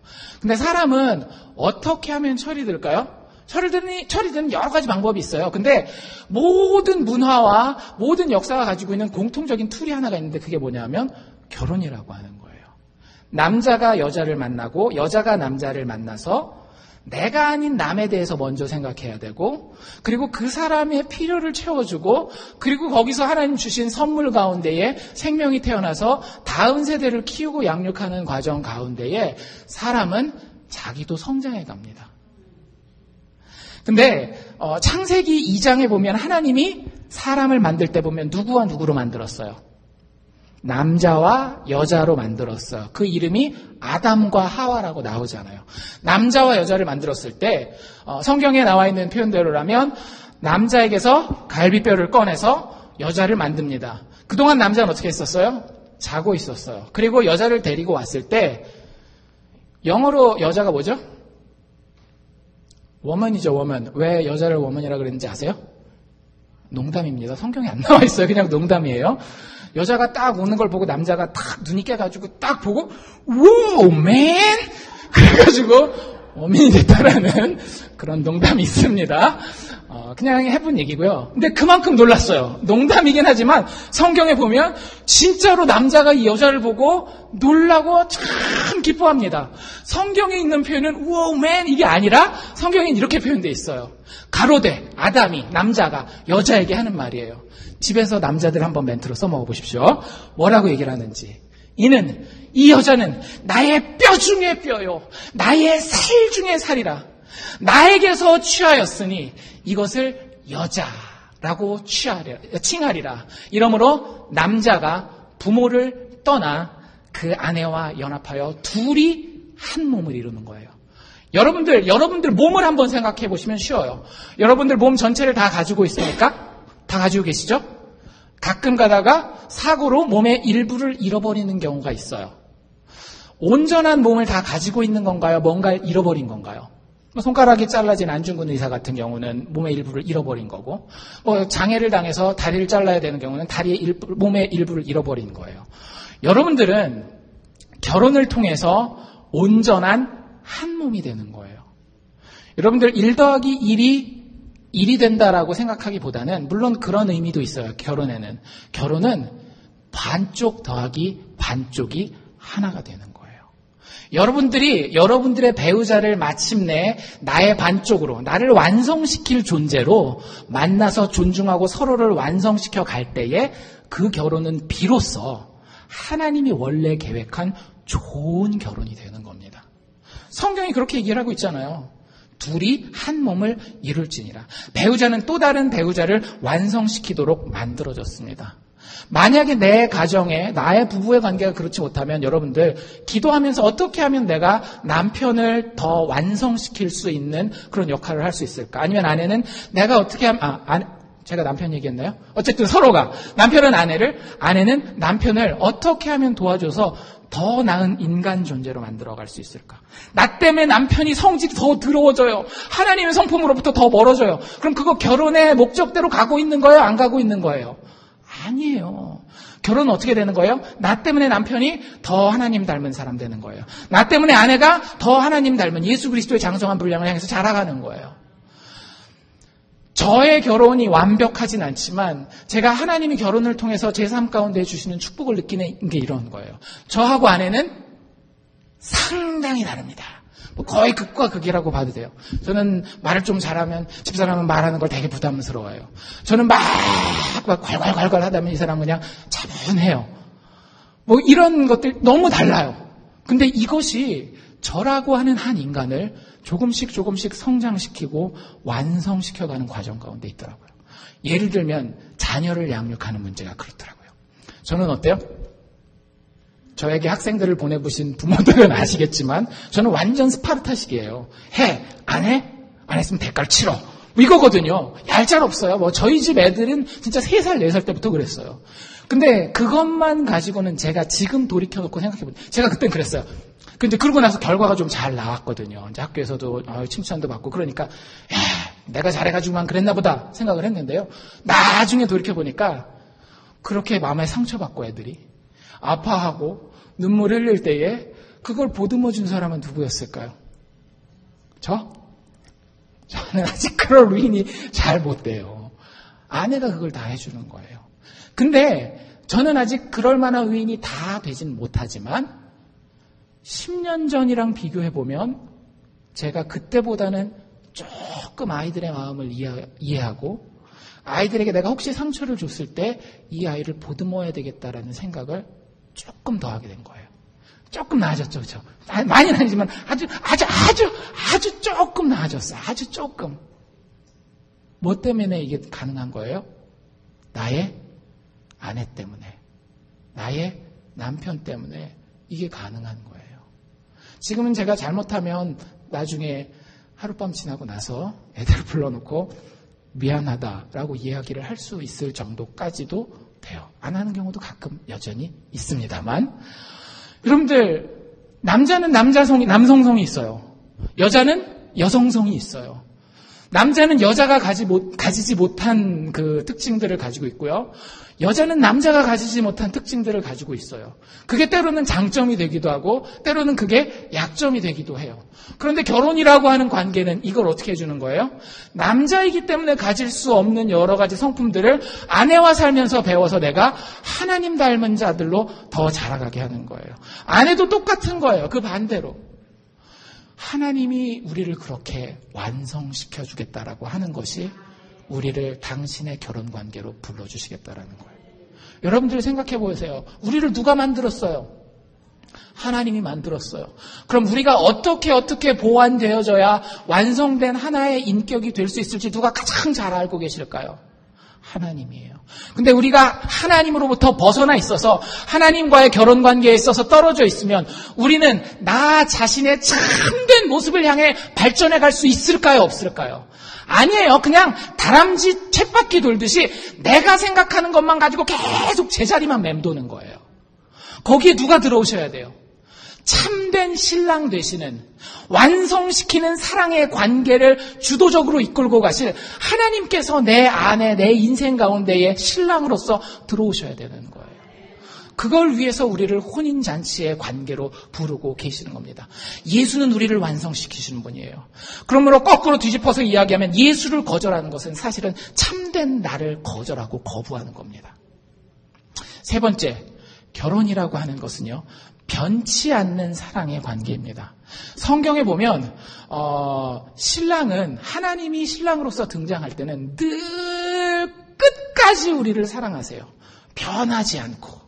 Speaker 1: 근데 사람은 어떻게 하면 철이 들까요? 철이 드는 여러 가지 방법이 있어요. 근데 모든 문화와 모든 역사가 가지고 있는 공통적인 툴이 하나가 있는데 그게 뭐냐면 결혼이라고 하는 거예요. 남자가 여자를 만나고 여자가 남자를 만나서 내가 아닌 남에 대해서 먼저 생각해야 되고, 그리고 그 사람의 필요를 채워주고, 그리고 거기서 하나님 주신 선물 가운데에 생명이 태어나서 다음 세대를 키우고 양육하는 과정 가운데에 사람은 자기도 성장해 갑니다. 근데 창세기 2장에 보면 하나님이 사람을 만들 때 보면 누구와 누구로 만들었어요? 남자와 여자로 만들었어요. 그 이름이 아담과 하와라고 나오잖아요. 남자와 여자를 만들었을 때 성경에 나와 있는 표현대로라면 남자에게서 갈비뼈를 꺼내서 여자를 만듭니다. 그동안 남자는 어떻게 했었어요? 자고 있었어요. 그리고 여자를 데리고 왔을 때 영어로 여자가 뭐죠? 워먼이죠, 워먼. 왜 여자를 워먼이라고 그랬는지 아세요? 농담입니다. 성경에 안 나와 있어요. 그냥 농담이에요. 여자가 딱 오는 걸 보고 남자가 딱 눈이 깨가지고 딱 보고 우와 맨 그래가지고 어민이 됐다라는 그런 농담이 있습니다. 그냥 해본 얘기고요. 근데 그만큼 놀랐어요. 농담이긴 하지만 성경에 보면 진짜로 남자가 이 여자를 보고 놀라고 참 기뻐합니다. 성경에 있는 표현은 우와 맨 이게 아니라 성경엔 이렇게 표현되어 있어요. 가로되 아담이 남자가 여자에게 하는 말이에요. 집에서 남자들 한번 멘트로 써먹어 보십시오. 뭐라고 얘기를 하는지. 이 여자는 나의 뼈 중에 뼈요. 나의 살 중에 살이라. 나에게서 취하였으니 이것을 여자라고 칭하리라. 이러므로 남자가 부모를 떠나 그 아내와 연합하여 둘이 한 몸을 이루는 거예요. 여러분들 몸을 한번 생각해 보시면 쉬워요. 여러분들 몸 전체를 다 가지고 있습니까? 다 가지고 계시죠? 가끔 가다가 사고로 몸의 일부를 잃어버리는 경우가 있어요. 온전한 몸을 다 가지고 있는 건가요? 뭔가를 잃어버린 건가요? 손가락이 잘라진 안중근 의사 같은 경우는 몸의 일부를 잃어버린 거고, 장애를 당해서 다리를 잘라야 되는 경우는 몸의 일부를 잃어버린 거예요. 여러분들은 결혼을 통해서 온전한 한 몸이 되는 거예요. 여러분들 1 더하기 1이 된다라고 생각하기보다는 물론 그런 의미도 있어요. 결혼은 반쪽 더하기 반쪽이 하나가 되는 거예요. 여러분들의 배우자를 마침내 나의 반쪽으로, 나를 완성시킬 존재로 만나서 존중하고 서로를 완성시켜 갈 때에 그 결혼은 비로소 하나님이 원래 계획한 좋은 결혼이 되는 겁니다. 성경이 그렇게 얘기를 하고 있잖아요. 둘이 한 몸을 이룰지니라. 배우자는 또 다른 배우자를 완성시키도록 만들어졌습니다. 만약에 내 가정에 나의 부부의 관계가 그렇지 못하면 여러분들 기도하면서 어떻게 하면 내가 남편을 더 완성시킬 수 있는 그런 역할을 할 수 있을까? 아니면 아내는 내가 어떻게 하면 제가 남편 얘기했나요? 어쨌든 서로가 남편은 아내는 남편을 어떻게 하면 도와줘서 더 나은 인간 존재로 만들어갈 수 있을까? 나 때문에 남편이 성질이 더 더러워져요. 하나님의 성품으로부터 더 멀어져요. 그럼 그거 결혼의 목적대로 가고 있는 거예요? 안 가고 있는 거예요? 아니에요. 결혼은 어떻게 되는 거예요? 나 때문에 남편이 더 하나님 닮은 사람 되는 거예요. 나 때문에 아내가 더 하나님 닮은 예수 그리스도의 장성한 분량을 향해서 자라가는 거예요. 저의 결혼이 완벽하진 않지만 제가 하나님이 결혼을 통해서 제 삶 가운데 주시는 축복을 느끼는 게 이런 거예요. 저하고 아내는 상당히 다릅니다. 거의 극과 극이라고 봐도 돼요. 저는 말을 좀 잘하면 집사람은 말하는 걸 되게 부담스러워해요. 저는 막 콸콸콸콸 하다면 이 사람은 그냥 차분해요. 뭐 이런 것들 너무 달라요. 근데 이것이 저라고 하는 한 인간을 조금씩 성장시키고 완성시켜가는 과정 가운데 있더라고요. 예를 들면 자녀를 양육하는 문제가 그렇더라고요. 저는 어때요? 저에게 학생들을 보내보신 부모들은 아시겠지만 저는 완전 스파르타식이에요. 해? 안 해? 안 했으면 대가를 치러. 뭐 이거거든요. 얄짤없어요. 뭐 저희 집 애들은 진짜 3살, 4살 때부터 그랬어요. 근데 그것만 가지고는 제가 지금 돌이켜놓고 생각해보면 제가 그땐 그랬어요. 근데 그러고 나서 결과가 좀 잘 나왔거든요. 이제 학교에서도 칭찬도 받고 그러니까 내가 잘해가지고만 그랬나 보다 생각을 했는데요. 나중에 돌이켜보니까 그렇게 마음에 상처받고 애들이 아파하고 눈물 흘릴 때에 그걸 보듬어 준 사람은 누구였을까요? 저는 아직 그럴 위인이 잘 못 돼요. 아내가 그걸 다 해주는 거예요. 근데 저는 아직 그럴 만한 위인이 다 되진 못하지만 10년 전이랑 비교해보면 제가 그때보다는 조금 아이들의 마음을 이해하고 아이들에게 내가 혹시 상처를 줬을 때 이 아이를 보듬어야 되겠다라는 생각을 조금 더 하게 된 거예요. 조금 나아졌죠, 그렇죠? 많이는 아니지만 아주 조금 나아졌어요. 아주 조금. 뭐 때문에 이게 가능한 거예요? 나의 아내 때문에, 나의 남편 때문에 이게 가능한 거예요. 지금은 제가 잘못하면 나중에 하룻밤 지나고 나서 애들을 불러놓고 미안하다라고 이야기를 할 수 있을 정도까지도 돼요. 안 하는 경우도 가끔 여전히 있습니다만 여러분들 남자는 남성성이 있어요. 여자는 여성성이 있어요. 남자는 여자가 가지지 못한 그 특징들을 가지고 있고요. 여자는 남자가 가지지 못한 특징들을 가지고 있어요. 그게 때로는 장점이 되기도 하고 때로는 그게 약점이 되기도 해요. 그런데 결혼이라고 하는 관계는 이걸 어떻게 해주는 거예요? 남자이기 때문에 가질 수 없는 여러 가지 성품들을 아내와 살면서 배워서 내가 하나님 닮은 자들로 더 자라가게 하는 거예요. 아내도 똑같은 거예요. 그 반대로. 하나님이 우리를 그렇게 완성시켜 주겠다라고 하는 것이 우리를 당신의 결혼 관계로 불러주시겠다라는 거예요. 여러분들 생각해 보세요. 우리를 누가 만들었어요? 하나님이 만들었어요. 그럼 우리가 어떻게 보완되어져야 완성된 하나의 인격이 될 수 있을지 누가 가장 잘 알고 계실까요? 하나님이에요. 근데 우리가 하나님으로부터 벗어나 있어서 하나님과의 결혼 관계에 있어서 떨어져 있으면 우리는 나 자신의 참된 모습을 향해 발전해 갈 수 있을까요? 없을까요? 아니에요. 그냥 다람쥐 쳇바퀴 돌듯이 내가 생각하는 것만 가지고 계속 제자리만 맴도는 거예요. 거기에 누가 들어오셔야 돼요? 참된 신랑 되시는, 완성시키는 사랑의 관계를 주도적으로 이끌고 가실 하나님께서 내 안에, 내 인생 가운데에 신랑으로서 들어오셔야 되는 거예요. 그걸 위해서 우리를 혼인잔치의 관계로 부르고 계시는 겁니다. 예수는 우리를 완성시키시는 분이에요. 그러므로 거꾸로 뒤집어서 이야기하면 예수를 거절하는 것은 사실은 참된 나를 거절하고 거부하는 겁니다. 세 번째, 결혼이라고 하는 것은요, 변치 않는 사랑의 관계입니다. 성경에 보면 신랑은 하나님이 신랑으로서 등장할 때는 늘 끝까지 우리를 사랑하세요. 변하지 않고.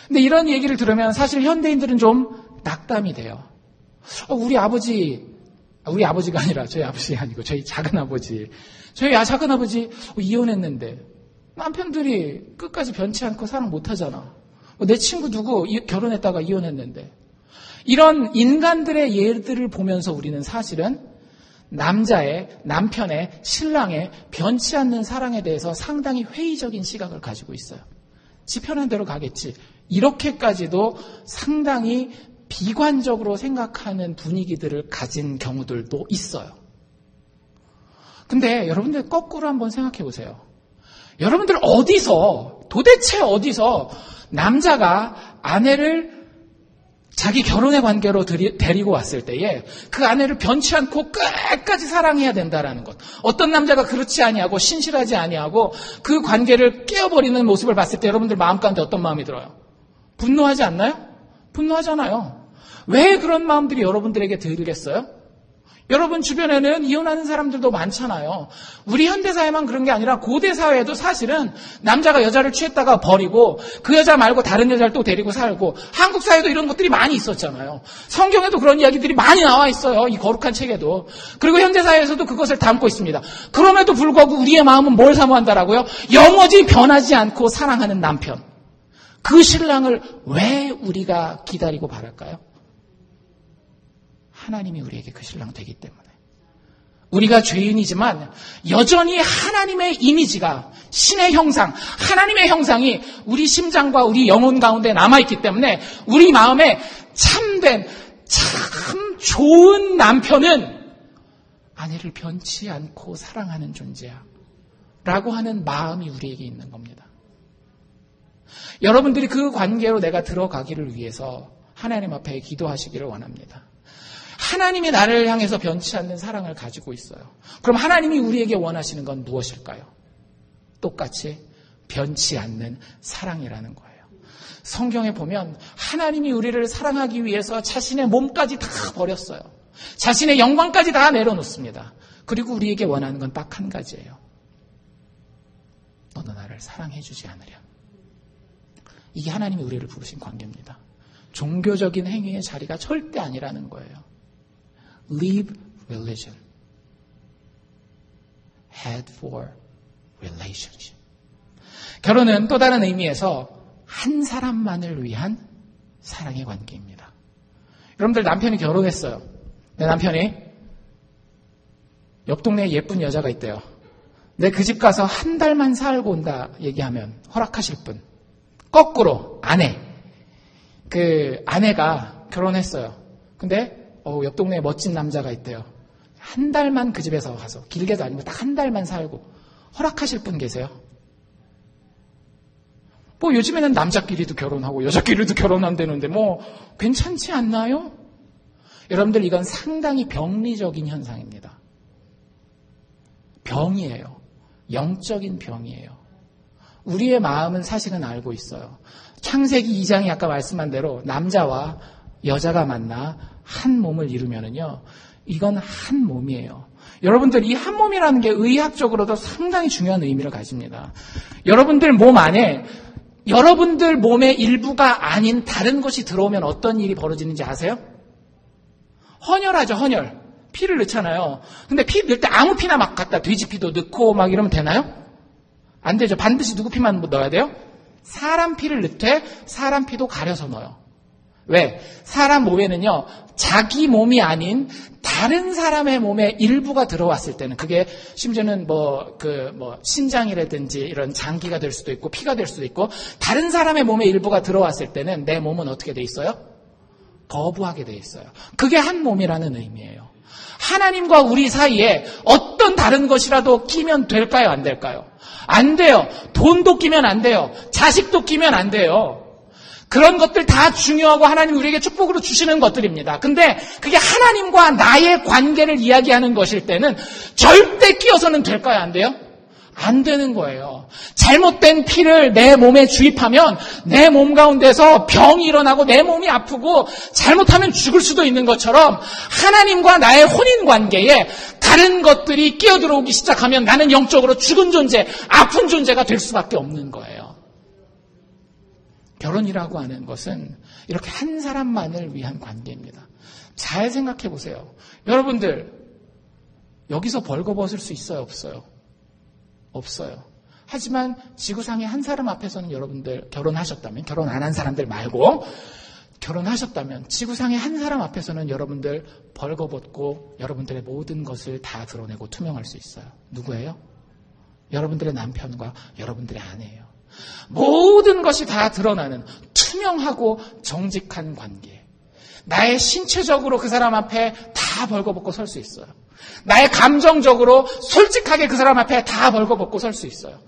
Speaker 1: 근데 이런 얘기를 들으면 사실 현대인들은 좀 낙담이 돼요. 우리 아버지가 아니라 저희 아버지가 아니고 저희 작은아버지. 저희 작은아버지 이혼했는데 남편들이 끝까지 변치 않고 사랑 못하잖아. 내 친구 누구 결혼했다가 이혼했는데. 이런 인간들의 예들을 보면서 우리는 사실은 남편의, 신랑의 변치 않는 사랑에 대해서 상당히 회의적인 시각을 가지고 있어요. 지 편한 대로 가겠지. 이렇게까지도 상당히 비관적으로 생각하는 분위기들을 가진 경우들도 있어요. 근데 여러분들 거꾸로 한번 생각해 보세요. 여러분들 도대체 어디서 남자가 아내를 자기 결혼의 관계로 데리고 왔을 때에 그 아내를 변치 않고 끝까지 사랑해야 된다라는 것. 어떤 남자가 그렇지 아니하고 신실하지 아니하고 그 관계를 깨어버리는 모습을 봤을 때 여러분들 마음 가운데 어떤 마음이 들어요? 분노하지 않나요? 분노하잖아요. 왜 그런 마음들이 여러분들에게 들겠어요? 여러분 주변에는 이혼하는 사람들도 많잖아요. 우리 현대사회만 그런 게 아니라 고대사회에도 사실은 남자가 여자를 취했다가 버리고 그 여자 말고 다른 여자를 또 데리고 살고, 한국 사회도 이런 것들이 많이 있었잖아요. 성경에도 그런 이야기들이 많이 나와 있어요. 이 거룩한 책에도. 그리고 현대사회에서도 그것을 담고 있습니다. 그럼에도 불구하고 우리의 마음은 뭘 사모한다라고요? 영원히 변하지 않고 사랑하는 남편. 그 신랑을 왜 우리가 기다리고 바랄까요? 하나님이 우리에게 그 신랑 되기 때문에. 우리가 죄인이지만 여전히 하나님의 이미지가, 신의 형상, 하나님의 형상이 우리 심장과 우리 영혼 가운데 남아있기 때문에 우리 마음에 참된, 참 좋은 남편은 아내를 변치 않고 사랑하는 존재야 라고 하는 마음이 우리에게 있는 겁니다. 여러분들이 그 관계로 내가 들어가기를 위해서 하나님 앞에 기도하시기를 원합니다. 하나님이 나를 향해서 변치 않는 사랑을 가지고 있어요. 그럼 하나님이 우리에게 원하시는 건 무엇일까요? 똑같이 변치 않는 사랑이라는 거예요. 성경에 보면 하나님이 우리를 사랑하기 위해서 자신의 몸까지 다 버렸어요. 자신의 영광까지 다 내려놓습니다. 그리고 우리에게 원하는 건 딱 한 가지예요. 너는 나를 사랑해 주지 않으랴. 이게 하나님이 우리를 부르신 관계입니다. 종교적인 행위의 자리가 절대 아니라는 거예요. Leave religion. Head for relationship. 결혼은 또 다른 의미에서 한 사람만을 위한 사랑의 관계입니다. 여러분들 남편이 결혼했어요. 내 남편이 옆 동네에 예쁜 여자가 있대요. 내 그 집 가서 한 달만 살고 온다 얘기하면 허락하실 분. 거꾸로 아내. 그 아내가 결혼했어요. 근데 옆 동네에 멋진 남자가 있대요. 한 달만 그 집에서 가서, 길게도 아니고 딱 한 달만 살고 허락하실 분 계세요? 뭐 요즘에는 남자끼리도 결혼하고 여자끼리도 결혼한다는데 뭐 괜찮지 않나요? 여러분들 이건 상당히 병리적인 현상입니다. 병이에요. 영적인 병이에요. 우리의 마음은 사실은 알고 있어요. 창세기 2장이 아까 말씀한 대로 남자와 여자가 만나 한 몸을 이루면은요, 이건 한 몸이에요. 여러분들 이 한 몸이라는 게 의학적으로도 상당히 중요한 의미를 가집니다. 여러분들 몸 안에 여러분들 몸의 일부가 아닌 다른 것이 들어오면 어떤 일이 벌어지는지 아세요? 헌혈하죠, 헌혈. 피를 넣잖아요. 근데 피 넣을 때 아무 피나 막 갖다 돼지 피도 넣고 막 이러면 되나요? 안 되죠. 반드시 누구 피만 넣어야 돼요? 사람 피를 넣되 사람 피도 가려서 넣어요. 왜? 사람 몸에는요, 자기 몸이 아닌 다른 사람의 몸에 일부가 들어왔을 때는, 그게 심지어는 신장이라든지 이런 장기가 될 수도 있고 피가 될 수도 있고, 다른 사람의 몸에 일부가 들어왔을 때는 내 몸은 어떻게 돼 있어요? 거부하게 돼 있어요. 그게 한 몸이라는 의미예요. 하나님과 우리 사이에 어떤 다른 것이라도 끼면 될까요? 안 될까요? 안 돼요. 돈도 끼면 안 돼요. 자식도 끼면 안 돼요. 그런 것들 다 중요하고 하나님 우리에게 축복으로 주시는 것들입니다. 근데 그게 하나님과 나의 관계를 이야기하는 것일 때는 절대 끼어서는 될까요? 안 돼요? 안 되는 거예요. 잘못된 피를 내 몸에 주입하면 내 몸 가운데서 병이 일어나고 내 몸이 아프고 잘못하면 죽을 수도 있는 것처럼, 하나님과 나의 혼인 관계에 다른 것들이 끼어들어오기 시작하면 나는 영적으로 죽은 존재, 아픈 존재가 될 수밖에 없는 거예요. 결혼이라고 하는 것은 이렇게 한 사람만을 위한 관계입니다. 잘 생각해 보세요. 여러분들 여기서 벌거벗을 수 있어요? 없어요? 없어요. 하지만 지구상의 한 사람 앞에서는 여러분들 결혼하셨다면, 결혼 안 한 사람들 말고 결혼하셨다면 지구상의 한 사람 앞에서는 여러분들 벌거벗고 여러분들의 모든 것을 다 드러내고 투명할 수 있어요. 누구예요? 여러분들의 남편과 여러분들의 아내예요. 모든 것이 다 드러나는 투명하고 정직한 관계. 나의 신체적으로 그 사람 앞에 다 벌거벗고 설 수 있어요. 나의 감정적으로 솔직하게 그 사람 앞에 다 벌거벗고 설 수 있어요.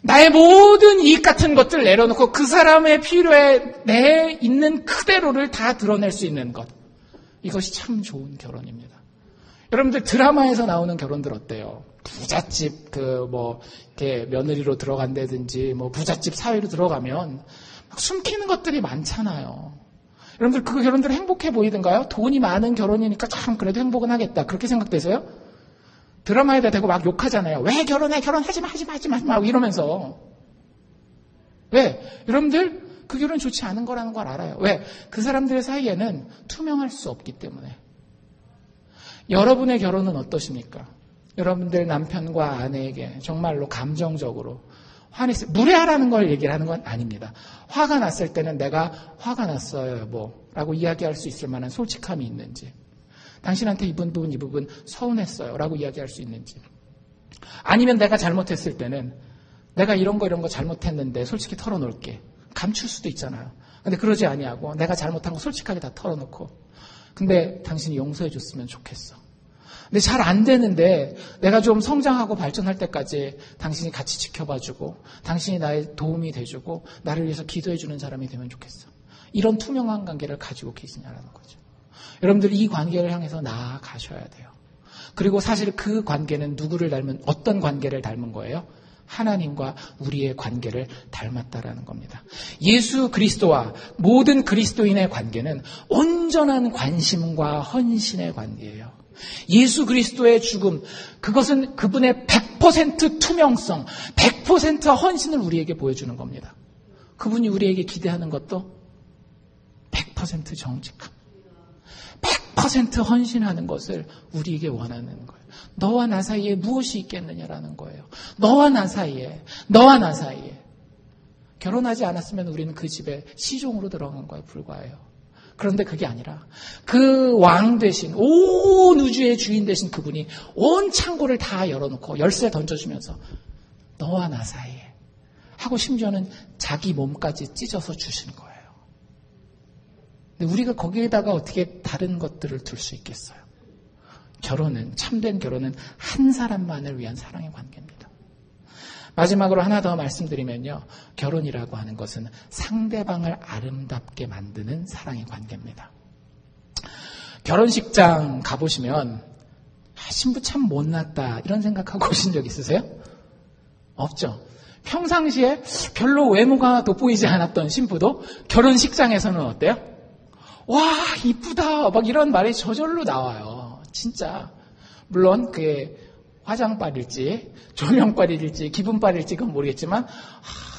Speaker 1: 나의 모든 이익 같은 것들을 내려놓고 그 사람의 필요에 내 있는 그대로를 다 드러낼 수 있는 것. 이것이 참 좋은 결혼입니다. 여러분들 드라마에서 나오는 결혼들 어때요? 부잣집 이렇게 며느리로 들어간다든지 부잣집 사회로 들어가면 막 숨기는 것들이 많잖아요. 여러분들 그 결혼들 행복해 보이던가요? 돈이 많은 결혼이니까 참 그래도 행복은 하겠다. 그렇게 생각되세요? 드라마에다 대고 막 욕하잖아요. 왜 결혼해? 결혼하지 마, 하지 마, 이러면서. 왜? 여러분들 그 결혼 좋지 않은 거라는 걸 알아요. 왜? 그 사람들 사이에는 투명할 수 없기 때문에. 여러분의 결혼은 어떠십니까? 여러분들 남편과 아내에게 정말로 감정적으로 화냈어요. 무례하라는 걸 얘기를 하는 건 아닙니다. 화가 났을 때는 내가 화가 났어요, 여보 라고 이야기할 수 있을 만한 솔직함이 있는지, 당신한테 이 부분 서운했어요 라고 이야기할 수 있는지, 아니면 내가 잘못했을 때는 내가 이런 거 잘못했는데 솔직히 털어놓을게. 감출 수도 있잖아요. 근데 그러지 아니하고 내가 잘못한 거 솔직하게 다 털어놓고, 근데 당신이 용서해 줬으면 좋겠어. 근데 잘 안 되는데 내가 좀 성장하고 발전할 때까지 당신이 같이 지켜봐주고 당신이 나의 도움이 돼주고 나를 위해서 기도해주는 사람이 되면 좋겠어. 이런 투명한 관계를 가지고 계시냐라는 거죠. 여러분들 이 관계를 향해서 나아가셔야 돼요. 그리고 사실 그 관계는 누구를 닮은, 어떤 관계를 닮은 거예요? 하나님과 우리의 관계를 닮았다라는 겁니다. 예수 그리스도와 모든 그리스도인의 관계는 온전한 관심과 헌신의 관계예요. 예수 그리스도의 죽음, 그것은 그분의 100% 투명성, 100% 헌신을 우리에게 보여주는 겁니다. 그분이 우리에게 기대하는 것도 100% 정직함, 100% 헌신하는 것을 우리에게 원하는 거예요. 너와 나 사이에 무엇이 있겠느냐라는 거예요. 너와 나 사이에. 결혼하지 않았으면 우리는 그 집에 시종으로 들어간 거에 불과해요. 그런데 그게 아니라 그 왕 대신, 온 우주의 주인 되신 그분이 온 창고를 다 열어놓고 열쇠 던져주면서 너와 나 사이에 하고, 심지어는 자기 몸까지 찢어서 주신 거예요. 근데 우리가 거기에다가 어떻게 다른 것들을 둘 수 있겠어요? 결혼은, 참된 결혼은 한 사람만을 위한 사랑의 관계입니다. 마지막으로 하나 더 말씀드리면요, 결혼이라고 하는 것은 상대방을 아름답게 만드는 사랑의 관계입니다. 결혼식장 가보시면 신부 참 못났다 이런 생각하고 오신 적 있으세요? 없죠. 평상시에 별로 외모가 돋보이지 않았던 신부도 결혼식장에서는 어때요? 와, 이쁘다 막 이런 말이 저절로 나와요. 진짜. 물론 그게 화장빨일지 조명빨일지 기분빨일지 그건 모르겠지만,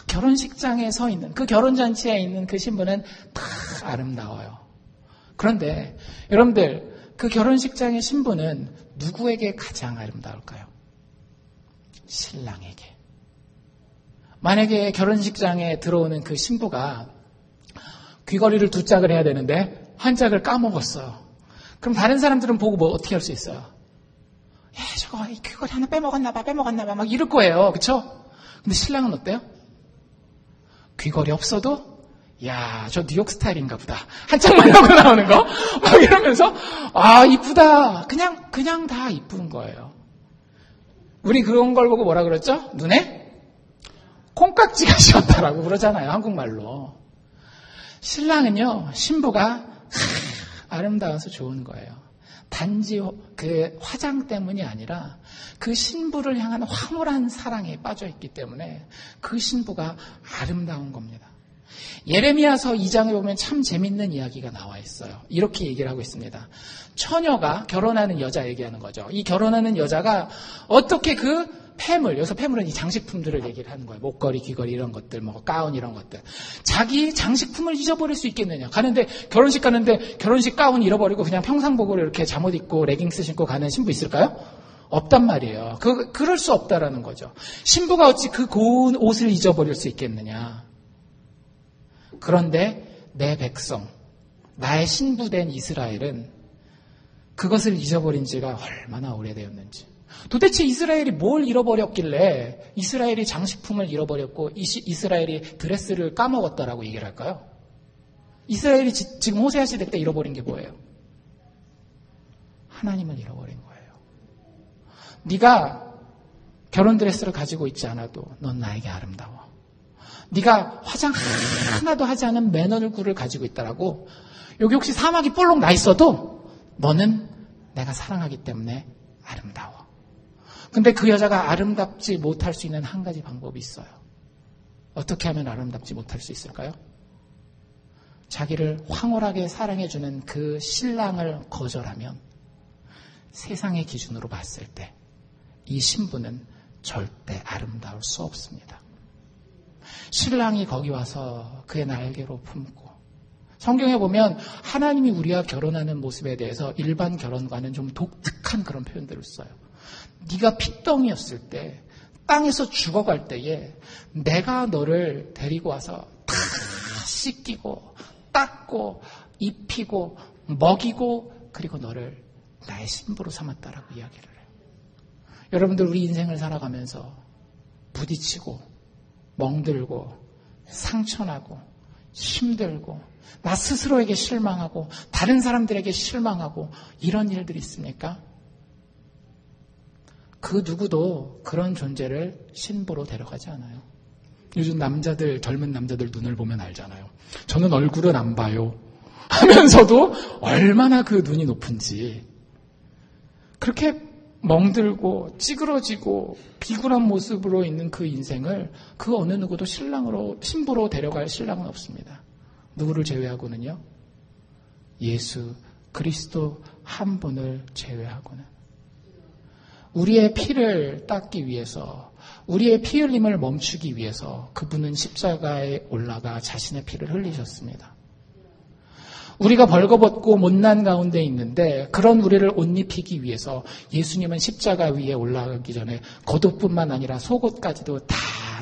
Speaker 1: 결혼식장에 서 있는, 그 결혼잔치에 있는 그 신부는 다 아름다워요. 그런데 여러분들, 그 결혼식장의 신부는 누구에게 가장 아름다울까요? 신랑에게. 만약에 결혼식장에 들어오는 그 신부가 귀걸이를 2짝을 해야 되는데 한 짝을 까먹었어요. 그럼 다른 사람들은 보고 뭐 어떻게 할 수 있어요? 야, 저거 귀걸이 하나 빼먹었나 봐 막 이럴 거예요. 그쵸? 근데 신랑은 어때요? 귀걸이 없어도 야, 저 뉴욕 스타일인가 보다. 한 짝만 하고 나오는 거? 막 이러면서 이쁘다. 그냥 다 이쁜 거예요. 우리 그런 걸 보고 뭐라 그랬죠? 눈에 콩깍지가 씌었다라고 그러잖아요. 한국말로. 신랑은요, 신부가 아름다워서 좋은 거예요. 단지 그 화장 때문이 아니라 그 신부를 향한 황홀한 사랑에 빠져 있기 때문에 그 신부가 아름다운 겁니다. 예레미야서 2장에 보면 참 재밌는 이야기가 나와 있어요. 이렇게 얘기를 하고 있습니다. 처녀가 결혼하는 여자 얘기하는 거죠. 이 결혼하는 여자가 어떻게 그 폐물, 여기서 폐물은 이 장식품들을 얘기를 하는 거예요. 목걸이, 귀걸이 이런 것들, 뭐 가운 이런 것들. 자기 장식품을 잊어버릴 수 있겠느냐. 결혼식 가는데 결혼식 가운 잃어버리고 그냥 평상복으로 이렇게 잠옷 입고 레깅스 신고 가는 신부 있을까요? 없단 말이에요. 그럴 수 없다라는 거죠. 신부가 어찌 그 고운 옷을 잊어버릴 수 있겠느냐. 그런데 내 백성, 나의 신부된 이스라엘은 그것을 잊어버린 지가 얼마나 오래되었는지. 도대체 이스라엘이 뭘 잃어버렸길래 이스라엘이 장식품을 잃어버렸고 이스라엘이 드레스를 까먹었다라고 얘기를 할까요? 이스라엘이 지금 호세아 시대 때 잃어버린 게 뭐예요? 하나님을 잃어버린 거예요. 네가 결혼 드레스를 가지고 있지 않아도 넌 나에게 아름다워. 네가 화장 하나도 하지 않은 맨 얼굴을 가지고 있다라고, 여기 혹시 사막이 볼록 나 있어도 너는 내가 사랑하기 때문에 아름다워. 근데 그 여자가 아름답지 못할 수 있는 한 가지 방법이 있어요. 어떻게 하면 아름답지 못할 수 있을까요? 자기를 황홀하게 사랑해주는 그 신랑을 거절하면 세상의 기준으로 봤을 때 이 신부는 절대 아름다울 수 없습니다. 신랑이 거기 와서 그의 날개로 품고, 성경에 보면 하나님이 우리와 결혼하는 모습에 대해서 일반 결혼과는 좀 독특한 그런 표현들을 써요. 네가 핏덩이였을 때, 땅에서 죽어갈 때에 내가 너를 데리고 와서 다 씻기고 닦고 입히고 먹이고 그리고 너를 나의 신부로 삼았다라고 이야기를 해요. 여러분들, 우리 인생을 살아가면서 부딪히고 멍들고 상처나고 힘들고 나 스스로에게 실망하고 다른 사람들에게 실망하고 이런 일들이 있습니까? 그 누구도 그런 존재를 신부로 데려가지 않아요. 요즘 남자들, 젊은 남자들 눈을 보면 알잖아요. 저는 얼굴은 안 봐요 하면서도 얼마나 그 눈이 높은지. 그렇게 멍들고 찌그러지고 비굴한 모습으로 있는 그 인생을 그 어느 누구도 신부로 데려갈 신랑은 없습니다. 누구를 제외하고는요? 예수 그리스도 한 분을 제외하고는. 우리의 피를 닦기 위해서, 우리의 피 흘림을 멈추기 위해서 그분은 십자가에 올라가 자신의 피를 흘리셨습니다. 우리가 벌거벗고 못난 가운데 있는데 그런 우리를 옷 입히기 위해서 예수님은 십자가 위에 올라가기 전에 겉옷뿐만 아니라 속옷까지도 다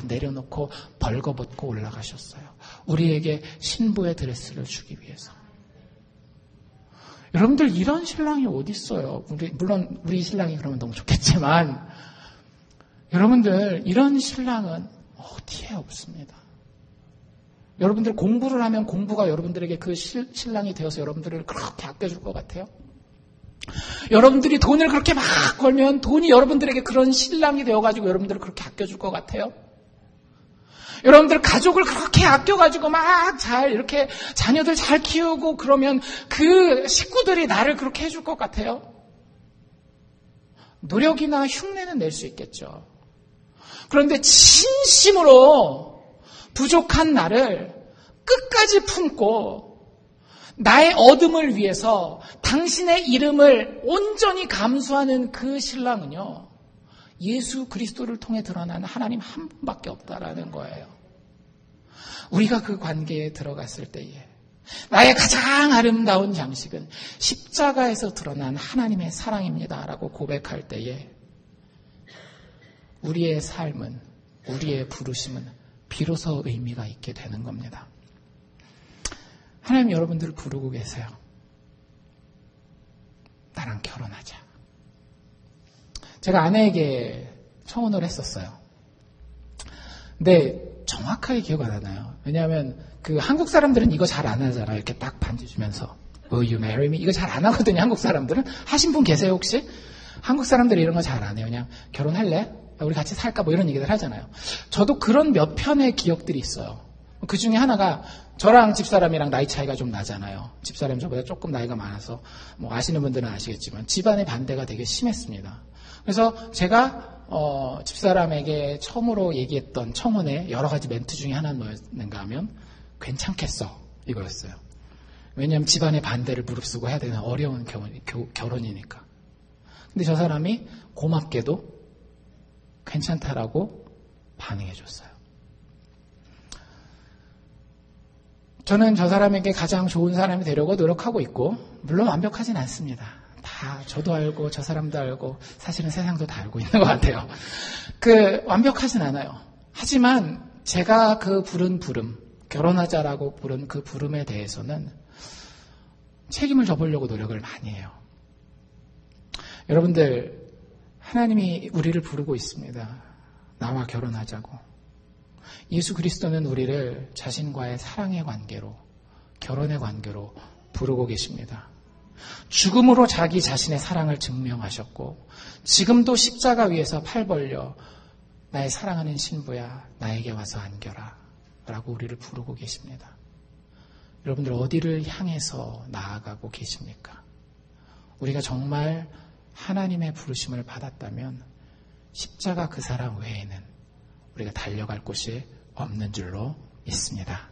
Speaker 1: 내려놓고 벌거벗고 올라가셨어요. 우리에게 신부의 드레스를 주기 위해서. 여러분들, 이런 신랑이 어디 있어요? 물론 우리 신랑이 그러면 너무 좋겠지만 여러분들, 이런 신랑은 어디에 없습니다. 여러분들 공부를 하면 공부가 여러분들에게 그 신랑이 되어서 여러분들을 그렇게 아껴줄 것 같아요? 여러분들이 돈을 그렇게 막 벌면 돈이 여러분들에게 그런 신랑이 되어가지고 여러분들을 그렇게 아껴줄 것 같아요? 여러분들 가족을 그렇게 아껴가지고 막 잘 이렇게 자녀들 잘 키우고 그러면 그 식구들이 나를 그렇게 해줄 것 같아요? 노력이나 흉내는 낼 수 있겠죠. 그런데 진심으로 부족한 나를 끝까지 품고 나의 어둠을 위해서 당신의 이름을 온전히 감수하는 그 신랑은요, 예수 그리스도를 통해 드러나는 하나님 한 분밖에 없다라는 거예요. 우리가 그 관계에 들어갔을 때에 나의 가장 아름다운 양식은 십자가에서 드러난 하나님의 사랑입니다라고 고백할 때에 우리의 삶은, 우리의 부르심은 비로소 의미가 있게 되는 겁니다. 하나님 여러분들을 부르고 계세요. 나랑 결혼하자. 제가 아내에게 청혼을 했었어요. 근데 정확하게 기억 안 나요. 왜냐하면 그 한국 사람들은 이거 잘 안 하잖아요. 이렇게 딱 반지 주면서 Will you marry me? 이거 잘 안 하거든요. 한국 사람들은. 하신 분 계세요 혹시? 한국 사람들이 이런 거 잘 안 해요. 그냥 결혼할래? 우리 같이 살까? 뭐 이런 얘기들 하잖아요. 저도 그런 몇 편의 기억들이 있어요. 그 중에 하나가 저랑 집사람이랑 나이 차이가 좀 나잖아요. 집사람이 저보다 조금 나이가 많아서 뭐 아시는 분들은 아시겠지만 집안의 반대가 되게 심했습니다. 그래서 제가 집사람에게 처음으로 얘기했던 청혼의 여러 가지 멘트 중에 하나는 뭐였는가 하면 괜찮겠어 이거였어요. 왜냐하면 집안의 반대를 무릅쓰고 해야 되는 어려운 결혼이니까. 근데 저 사람이 고맙게도 괜찮다라고 반응해 줬어요. 저는 저 사람에게 가장 좋은 사람이 되려고 노력하고 있고, 물론 완벽하진 않습니다. 다 저도 알고 저 사람도 알고 사실은 세상도 다 알고 있는 것 같아요. 완벽하진 않아요. 하지만 제가 그 부른 부름, 결혼하자라고 부른 그 부름에 대해서는 책임을 져보려고 노력을 많이 해요. 여러분들, 하나님이 우리를 부르고 있습니다. 나와 결혼하자고. 예수 그리스도는 우리를 자신과의 사랑의 관계로, 결혼의 관계로 부르고 계십니다. 죽음으로 자기 자신의 사랑을 증명하셨고 지금도 십자가 위에서 팔 벌려 나의 사랑하는 신부야 나에게 와서 안겨라 라고 우리를 부르고 계십니다. 여러분들 어디를 향해서 나아가고 계십니까? 우리가 정말 하나님의 부르심을 받았다면 십자가 그 사랑 외에는 우리가 달려갈 곳이 없는 줄로 믿습니다.